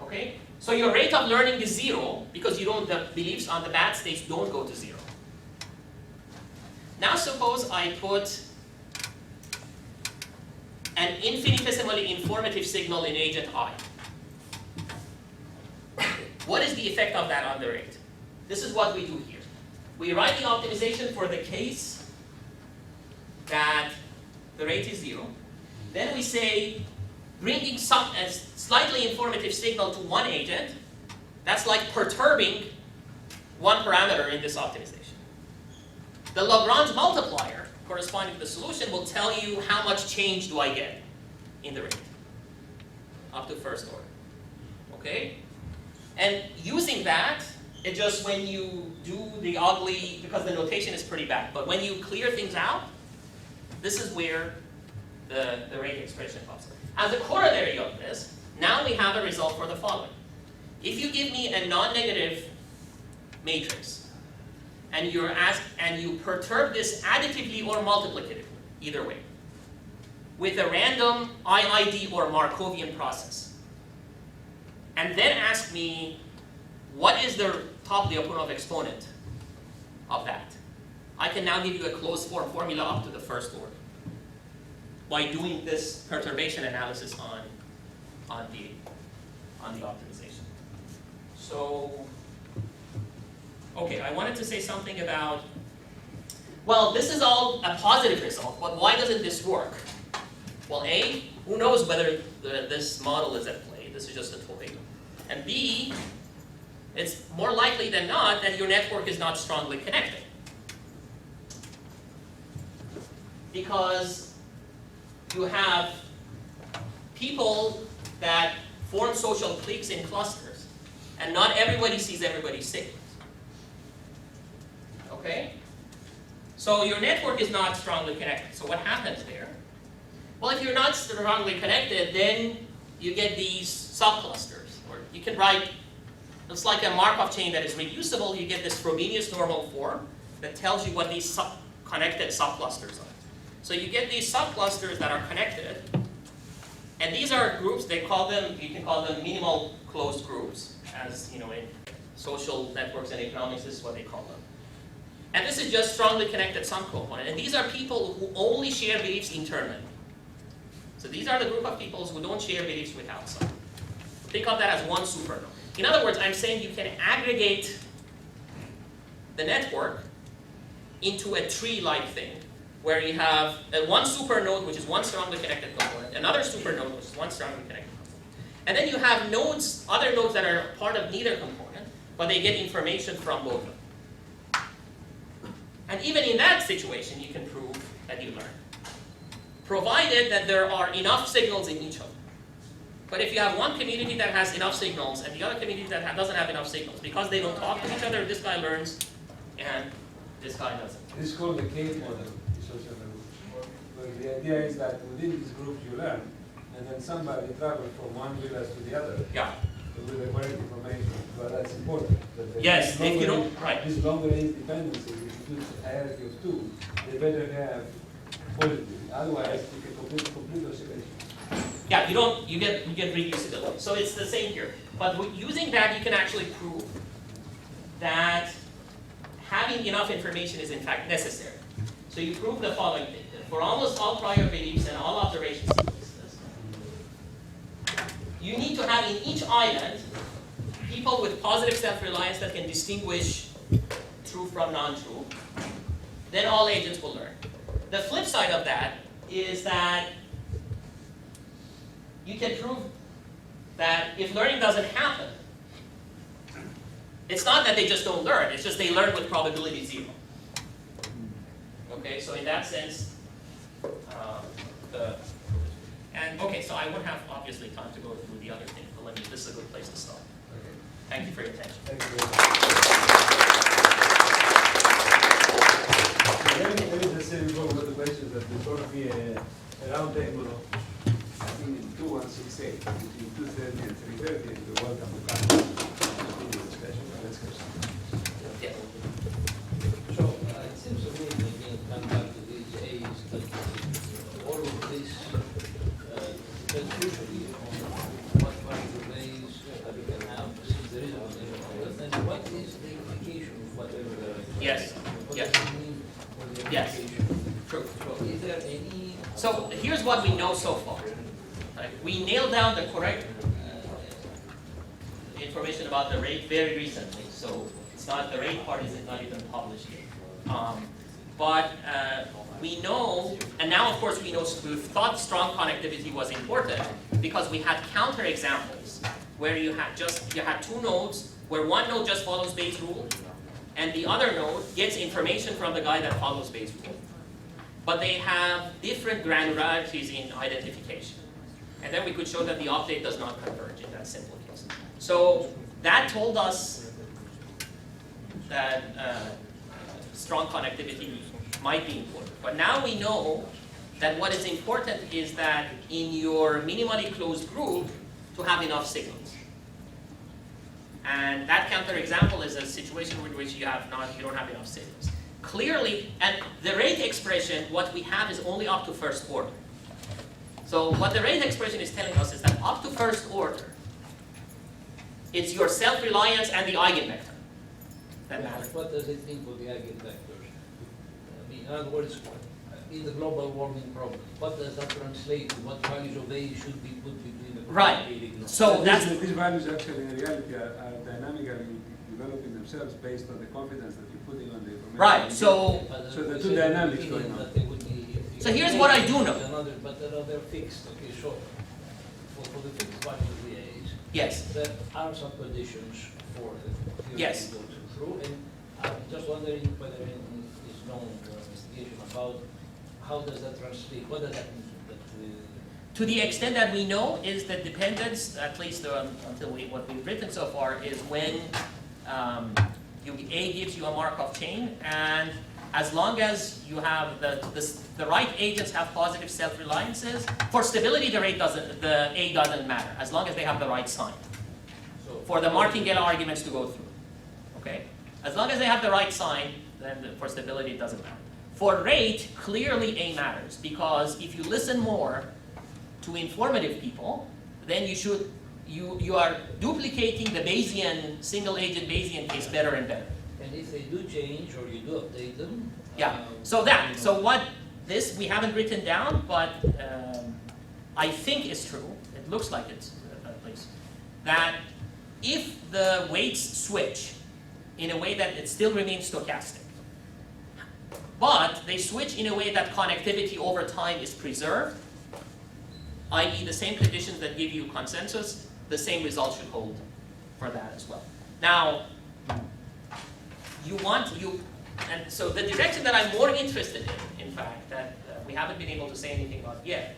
Okay? So your rate of learning is 0 because the beliefs on the bad states don't go to 0. Now suppose I put an infinitesimally informative signal in agent I. What is the effect of that on the rate? This is what we do here. We write the optimization for the case that the rate is 0. Then we say, bringing a slightly informative signal to one agent, that's like perturbing one parameter in this optimization. The Lagrange multiplier corresponding to the solution will tell you how much change do I get in the rate up to first order. Okay? And using that, it just when you do the ugly, because the notation is pretty bad, but when you clear things out, this is where the rate expression comes. As a corollary of this, now we have a result for the following. If you give me a non-negative matrix, and you perturb this additively or multiplicatively, either way, with a random IID or Markovian process, and then ask me what is the top Lyapunov exponent of that, I can now give you a closed form formula up to the first order by doing this perturbation analysis on the optimization. So, okay, I wanted to say something about, well, this is all a positive result, but why doesn't this work? Well, A, who knows whether this model is at play? This is just a toy. And B, it's more likely than not that your network is not strongly connected. Because you have people that form social cliques in clusters, and not everybody sees everybody's signals. Okay? So your network is not strongly connected. So what happens there? Well, if you're not strongly connected, then you get these subclusters. Or you can write, it's like a Markov chain that is reducible. You get this Frobenius normal form that tells you what these connected subclusters are. So you get these subclusters that are connected, and these are groups, you can call them minimal closed groups, as you know, in social networks and economics, this is what they call them. And this is just strongly connected subcomponent, and these are people who only share beliefs internally. So these are the group of people who don't share beliefs with outside. Think of that as one supernode. In other words, I'm saying you can aggregate the network into a tree-like thing, where you have one supernode, which is one strongly connected component, another supernode, which is one strongly connected component. And then you have nodes, other nodes that are part of neither component, but they get information from both of them. And even in that situation, you can prove that you learn, provided that there are enough signals in each of them. But if you have one community that has enough signals and the other community that doesn't have enough signals, because they don't talk to each other, this guy learns and this guy doesn't. This is called the cave model, the social network. Where the idea is that within these groups you learn, and then somebody travels from one village to the other. Yeah. With the correct information, but that's important. That Yes, if you don't, right. These longer range dependencies, if you do a hierarchy of two, they better have quality. Otherwise, you can complete oscillation. Yeah, you get reducibility. So it's the same here. But using that, you can actually prove that having enough information is in fact necessary. So you prove the following thing. For almost all prior beliefs and all observation sequences, you need to have in each island people with positive self-reliance that can distinguish true from non-true. Then all agents will learn. The flip side of that is that you can prove that if learning doesn't happen, it's not that they just don't learn, it's just they learn with probability 0. Okay, so in that sense, okay, so I won't have obviously time to go through the other things, but this is a good place to start. Okay. Thank you for your attention. Thank you very much. Let me just say before we go to questions that there's going to be a round table, I think in 2168, between 2:30 and 3:30, and you're welcome to come to the discussion. Let's go. Yeah. So it seems to me, again, come back to these A's, that all of this depends usually on what variables that you can have, since there is a variable, and what is the implication of whatever variable. Yes. What Yes. does it mean for the Yes. implication? True. So is there any... So here's what we know so far. Right? We nailed down the correct information about the rate very recently. So it's not, the rate part is not even published yet. But we know, and now of course we know, we thought strong connectivity was important because we had counter examples where you had two nodes where one node just follows Bayes' rule and the other node gets information from the guy that follows Bayes' rule. But they have different granularities in identification. And then we could show that the update does not converge in that simple case. So that told us that strong connectivity might be important. But now we know that what is important is that in your minimally closed group to have enough signals. And that counterexample is a situation in which you don't have enough signals. Clearly, and the rate expression, what we have is only up to first order. So what the rate expression is telling us is that up to first order, it's your self-reliance and the eigenvector that matter. What does it mean for the eigenvectors? I mean, in other words, in the global warming problem, what does that translate to? What values of A should be put between the Right. probability? So that's These values actually in reality are dynamically developing themselves based on the confidence that you're putting on the information. right. So So the two dynamics going on. So here's what I do know. But another fixed, okay, so for the fixed value of the A's, yes, there are some conditions for the theory Yes. to go through, and I'm just wondering whether anything is known or investigation about how does that translate, what does that mean? to the extent that we know is that dependence, at least until what we've written so far, is when A gives you a Markov chain, and as long as you have the right agents have positive self-reliances, for stability the A doesn't matter, as long as they have the right sign. So For the martingale arguments to go through, okay? As long as they have the right sign, then for stability it doesn't matter. For rate, clearly A matters, because if you listen more to informative people, then you are duplicating the Bayesian, single agent Bayesian case better and better. And if they do change or you do update them, Yeah, so what this we haven't written down, but I think is true, it looks like it's at least, that if the weights switch in a way that it still remains stochastic, but they switch in a way that connectivity over time is preserved, i.e. the same conditions that give you consensus, the same result should hold for that as well. Now, and so the direction that I'm more interested in fact, that we haven't been able to say anything about yet,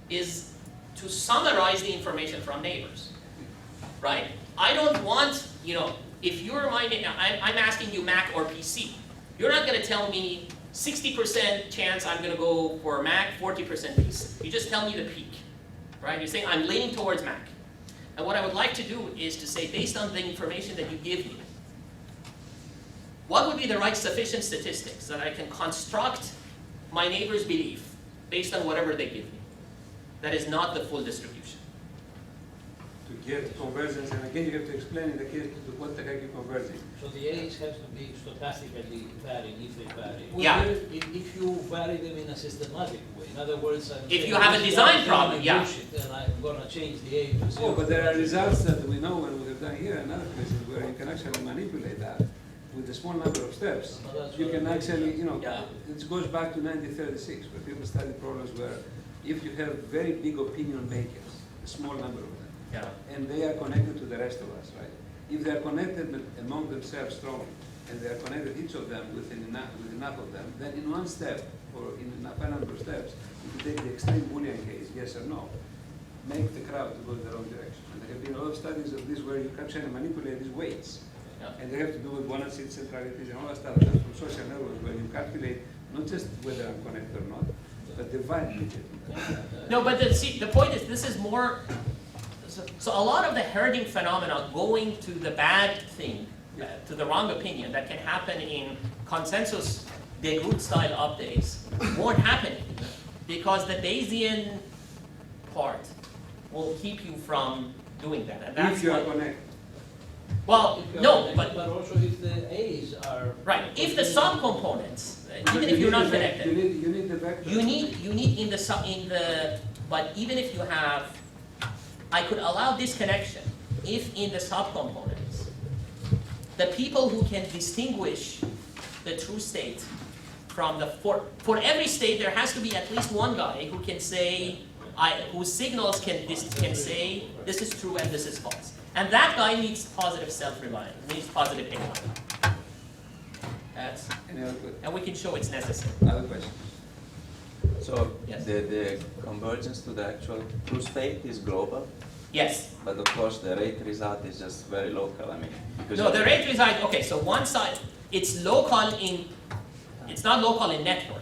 is to summarize the information from neighbors, right? I don't want, if you're I'm asking you Mac or PC, you're not going to tell me 60% chance I'm going to go for Mac, 40% PC. You just tell me the peak, right? You're saying I'm leaning towards Mac. And what I would like to do is to say, based on the information that you give me, what would be the right sufficient statistics that I can construct my neighbor's belief based on whatever they give me? That is not the full distribution. To get convergence, and again, you have to explain in the case to what the heck you're converging. so the A's have to be stochastically varying if they vary. Yeah. If you vary them in a systematic way, in other words, I'm If saying you have a this design guy problem, telling me yeah. bullshit, then I'm gonna change the A to 0. Oh, but there are results that we know and we have done here and other places where you can actually manipulate that with a small number of steps. Well, that's You what can I'm actually, Yeah. it goes back to 1936, where people studied problems where if you have very big opinion makers, a small number of them, Yeah. and they are connected to the rest of us, right? If they are connected among themselves strongly, and they are connected, each of them, with enough of them, then in one step, or in enough number of steps, if you take the extreme Boolean case, yes or no, make the crowd to go in the wrong direction. And there have been a lot of studies of this where you can actually manipulate these weights. Yeah. And they have to do with one seat centralities and all that stuff that comes from social networks where you calculate not just whether I'm connected or not, but the value. No, but the point is, this is more, so a lot of the herding phenomena going to the bad thing, to the wrong opinion that can happen in consensus Degroote style updates won't happen because the Bayesian part will keep you from doing that. And that's If you are what- connected. Well, If you're no, connected, but, also if the A's are. right, if the subcomponents, But even you if you're need not the vec- connected, You need the vector. you need but even if you have, I could allow this connection if in the subcomponents, the people who can distinguish the true state from for every state there has to be at least one guy who can say, whose signals can say this is true and this is false. And that guy needs positive self-reliance, needs positive A. That's, Any other que- and we can show it's necessary. other questions? So Yes. the convergence to the actual true state is global, Yes. but of course the rate result is just very local. I mean, because No, the rate reside, okay, so one side, it's local it's not local in network.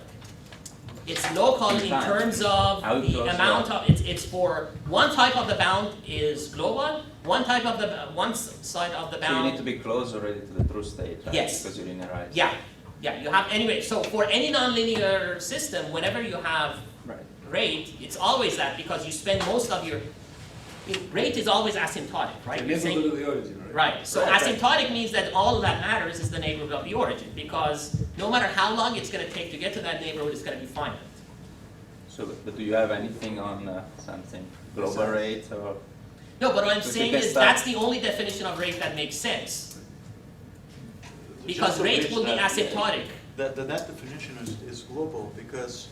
It's local in terms of How the close amount you of, it's for, one type of the bound is global, one side of the So you bound. need to be close already to the true state, right? Yes. Because you linearize. Yeah, yeah, you have, anyway, so for any nonlinear system, whenever you have Right. rate, it's always that because you spend most of your, rate is always asymptotic, right? The You're saying- neighborhood of the origin, right? Right, so Right, right. asymptotic means that all that matters is the neighborhood of the origin, because no matter how long it's gonna take to get to that neighborhood, it's gonna be finite. So, but do you have anything on something global rate or? No, but what I'm So you saying can is start- that's the only definition of rate that makes sense. Because Just to rate bridge will be that, asymptotic. That definition is global because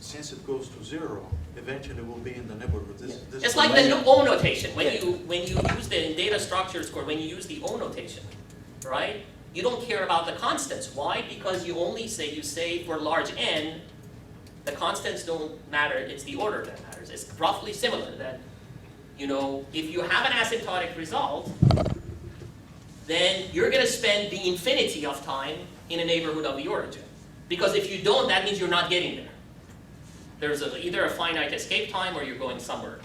since it goes to zero, eventually we'll be in the neighborhood. This It's like when the you- O notation, when Yeah. you use the in data structures or when you use the O notation, right? You don't care about the constants. Why? Because you only say, you say for large N, the constants don't matter, it's the order that matters. It's roughly similar that, you know, if you have an asymptotic result, then you're gonna spend the infinity of time in a neighborhood of the origin. Because if you don't, that means you're not getting there. There's either a finite escape time or you're going somewhere.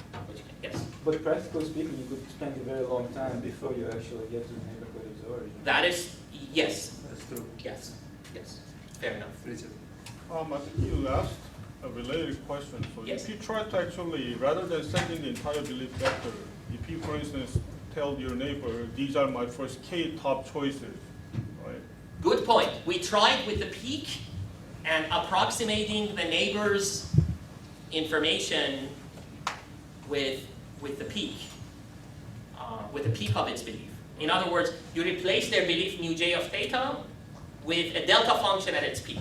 Yes, But practically speaking, you could spend a very long time before you actually get to the neighborhood of the origin. that is, yes, That's true. yes, yes, fair enough. Richard. I think you asked a related question. So Yes. if you try to actually, rather than sending the entire belief vector, if you, for instance, tell your neighbor, these are my first k top choices, right? Good point. We tried with the peak and approximating the neighbor's information with the peak of its belief. In other words, you replace their belief mu j of theta with a delta function at its peak.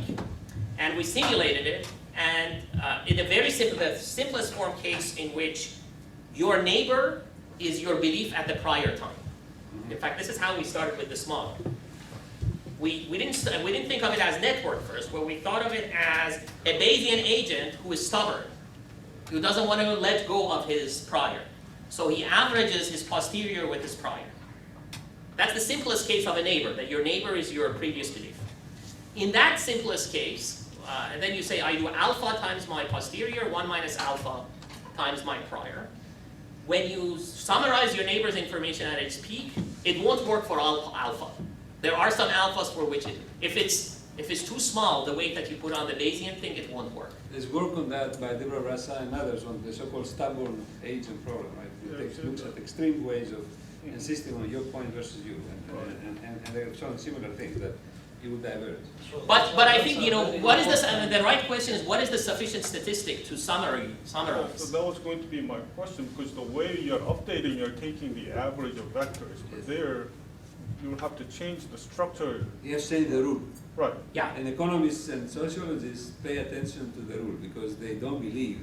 And we simulated it, and in a very simple, the simplest form case in which your neighbor is your belief at the prior time. In fact, this is how we started with this model. We didn't think of it as network first, but we thought of it as a Bayesian agent who is stubborn, who doesn't want to let go of his prior. So he averages his posterior with his prior. That's the simplest case of a neighbor, that your neighbor is your previous belief. In that simplest case, and then you say, I do alpha times my posterior, 1 minus alpha times my prior. When you summarize your neighbor's information at its peak, it won't work for alpha. There are some alphas for which if it's too small, the weight that you put on the Bayesian thing, it won't work. There's work on that by Baras and others on the so-called stubborn agent problem, right? It looks at extreme ways of insisting on your point versus you, and they've shown similar things that you would diverge. But I think, you know, what is this, the right question is, what is the sufficient statistic to summarize? So that was going to be my question, because the way you're updating, you're taking the average of vectors, but there, you have to change the structure. You have to change the rule. Right. Yeah. And economists and sociologists pay attention to the rule because they don't believe,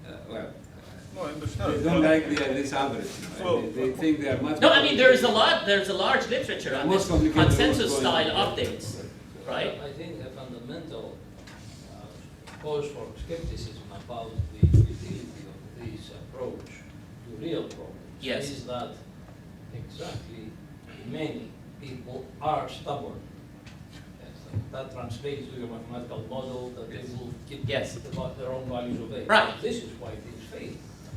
No, I understand. they don't like this average. So- They think they are much. No, I mean, there's a large literature on this Most complicated consensus was style going on. updates, right? I think a fundamental cause for skepticism about the utility of this approach to real problems Yes. is that exactly many people are stubborn. Yes, that translates to your mathematical model that they will keep Yes. their own values of A. Right. This is why things fail.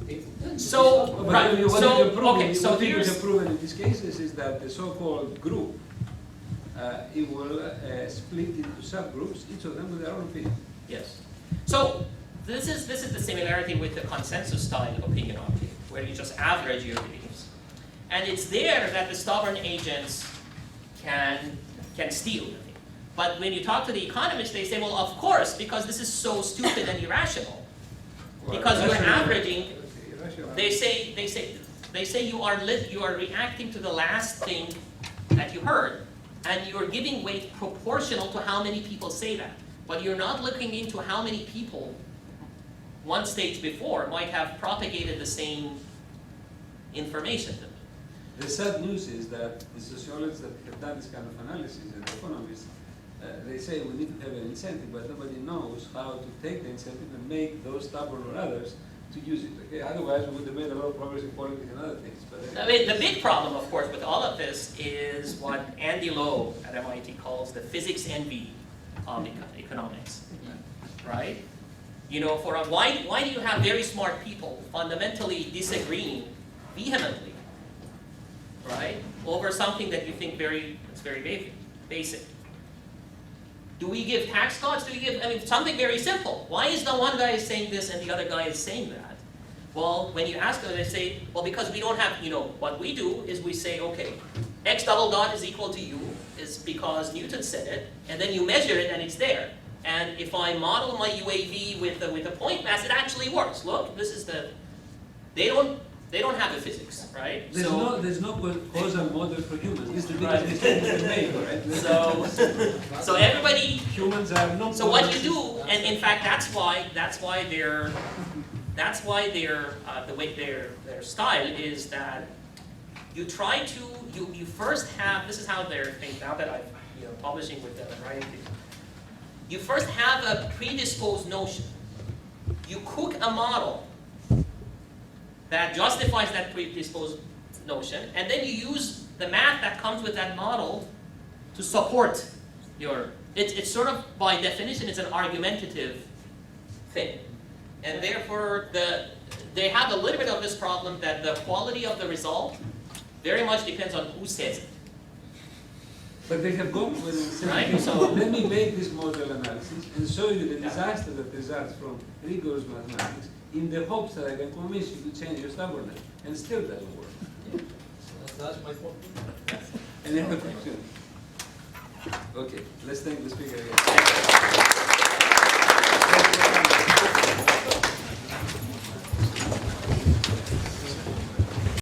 People tend to be So, stubborn. But right, what you've so, proven- okay, so what you here's, have proven in these cases is that the so-called group, it will split into subgroups, each of them with their own opinion. yes. So, this is the similarity with the consensus style opinion update, where you just average your beliefs. And it's there that the stubborn agents can steal the thing. But when you talk to the economists, they say, well, of course, because this is so stupid and irrational. Because you're averaging, they say you are reacting to the last thing that you heard, and you are giving weight proportional to how many people say that. But you're not looking into how many people one stage before might have propagated the same information to them. The sad news is that the sociologists that have done this kind of analysis and the economists, they say we need to have an incentive, but nobody knows how to take the incentive and make those stubborn or others to use it. Okay, otherwise we would have made a lot of progress in politics and other things. But I mean, the big problem, of course, with all of this is what Andy Lowe at MIT calls the physics envy of economics, right? You know, why do you have very smart people fundamentally disagreeing vehemently, right, over something that you think it's very basic. Do we give tax cuts? Do we give, I mean, something very simple. Why is the one guy saying this and the other guy is saying that? Well, when you ask them, they say, well, because we don't have, what we do is we say, okay, x double dot is equal to u, is because Newton said it, and then you measure it and it's there. And if I model my UAV with a point mass, it actually works. Look, this is they don't have the physics, right? There's no causal model for humans. This is the biggest mistake we can make, right? So everybody. Humans are not. So what you do, and in fact, that's why the way their style is that you try to you first have, this is how they're thinking now that I'm publishing with them and writing things. You first have a predisposed notion. You cook a model that justifies that predisposed notion, and then you use the math that comes with that model to support your. It's sort of by definition it's an argumentative thing, and therefore they have a little bit of this problem that the quality of the result very much depends on who says it. But they have gone with it. Right, So so- let me make this model analysis and show you the disaster that results from rigorous mathematics in the hopes that I can convince you to change your stubbornness, and it still doesn't work. That's my point. Any other question? Okay, let's thank the speaker again.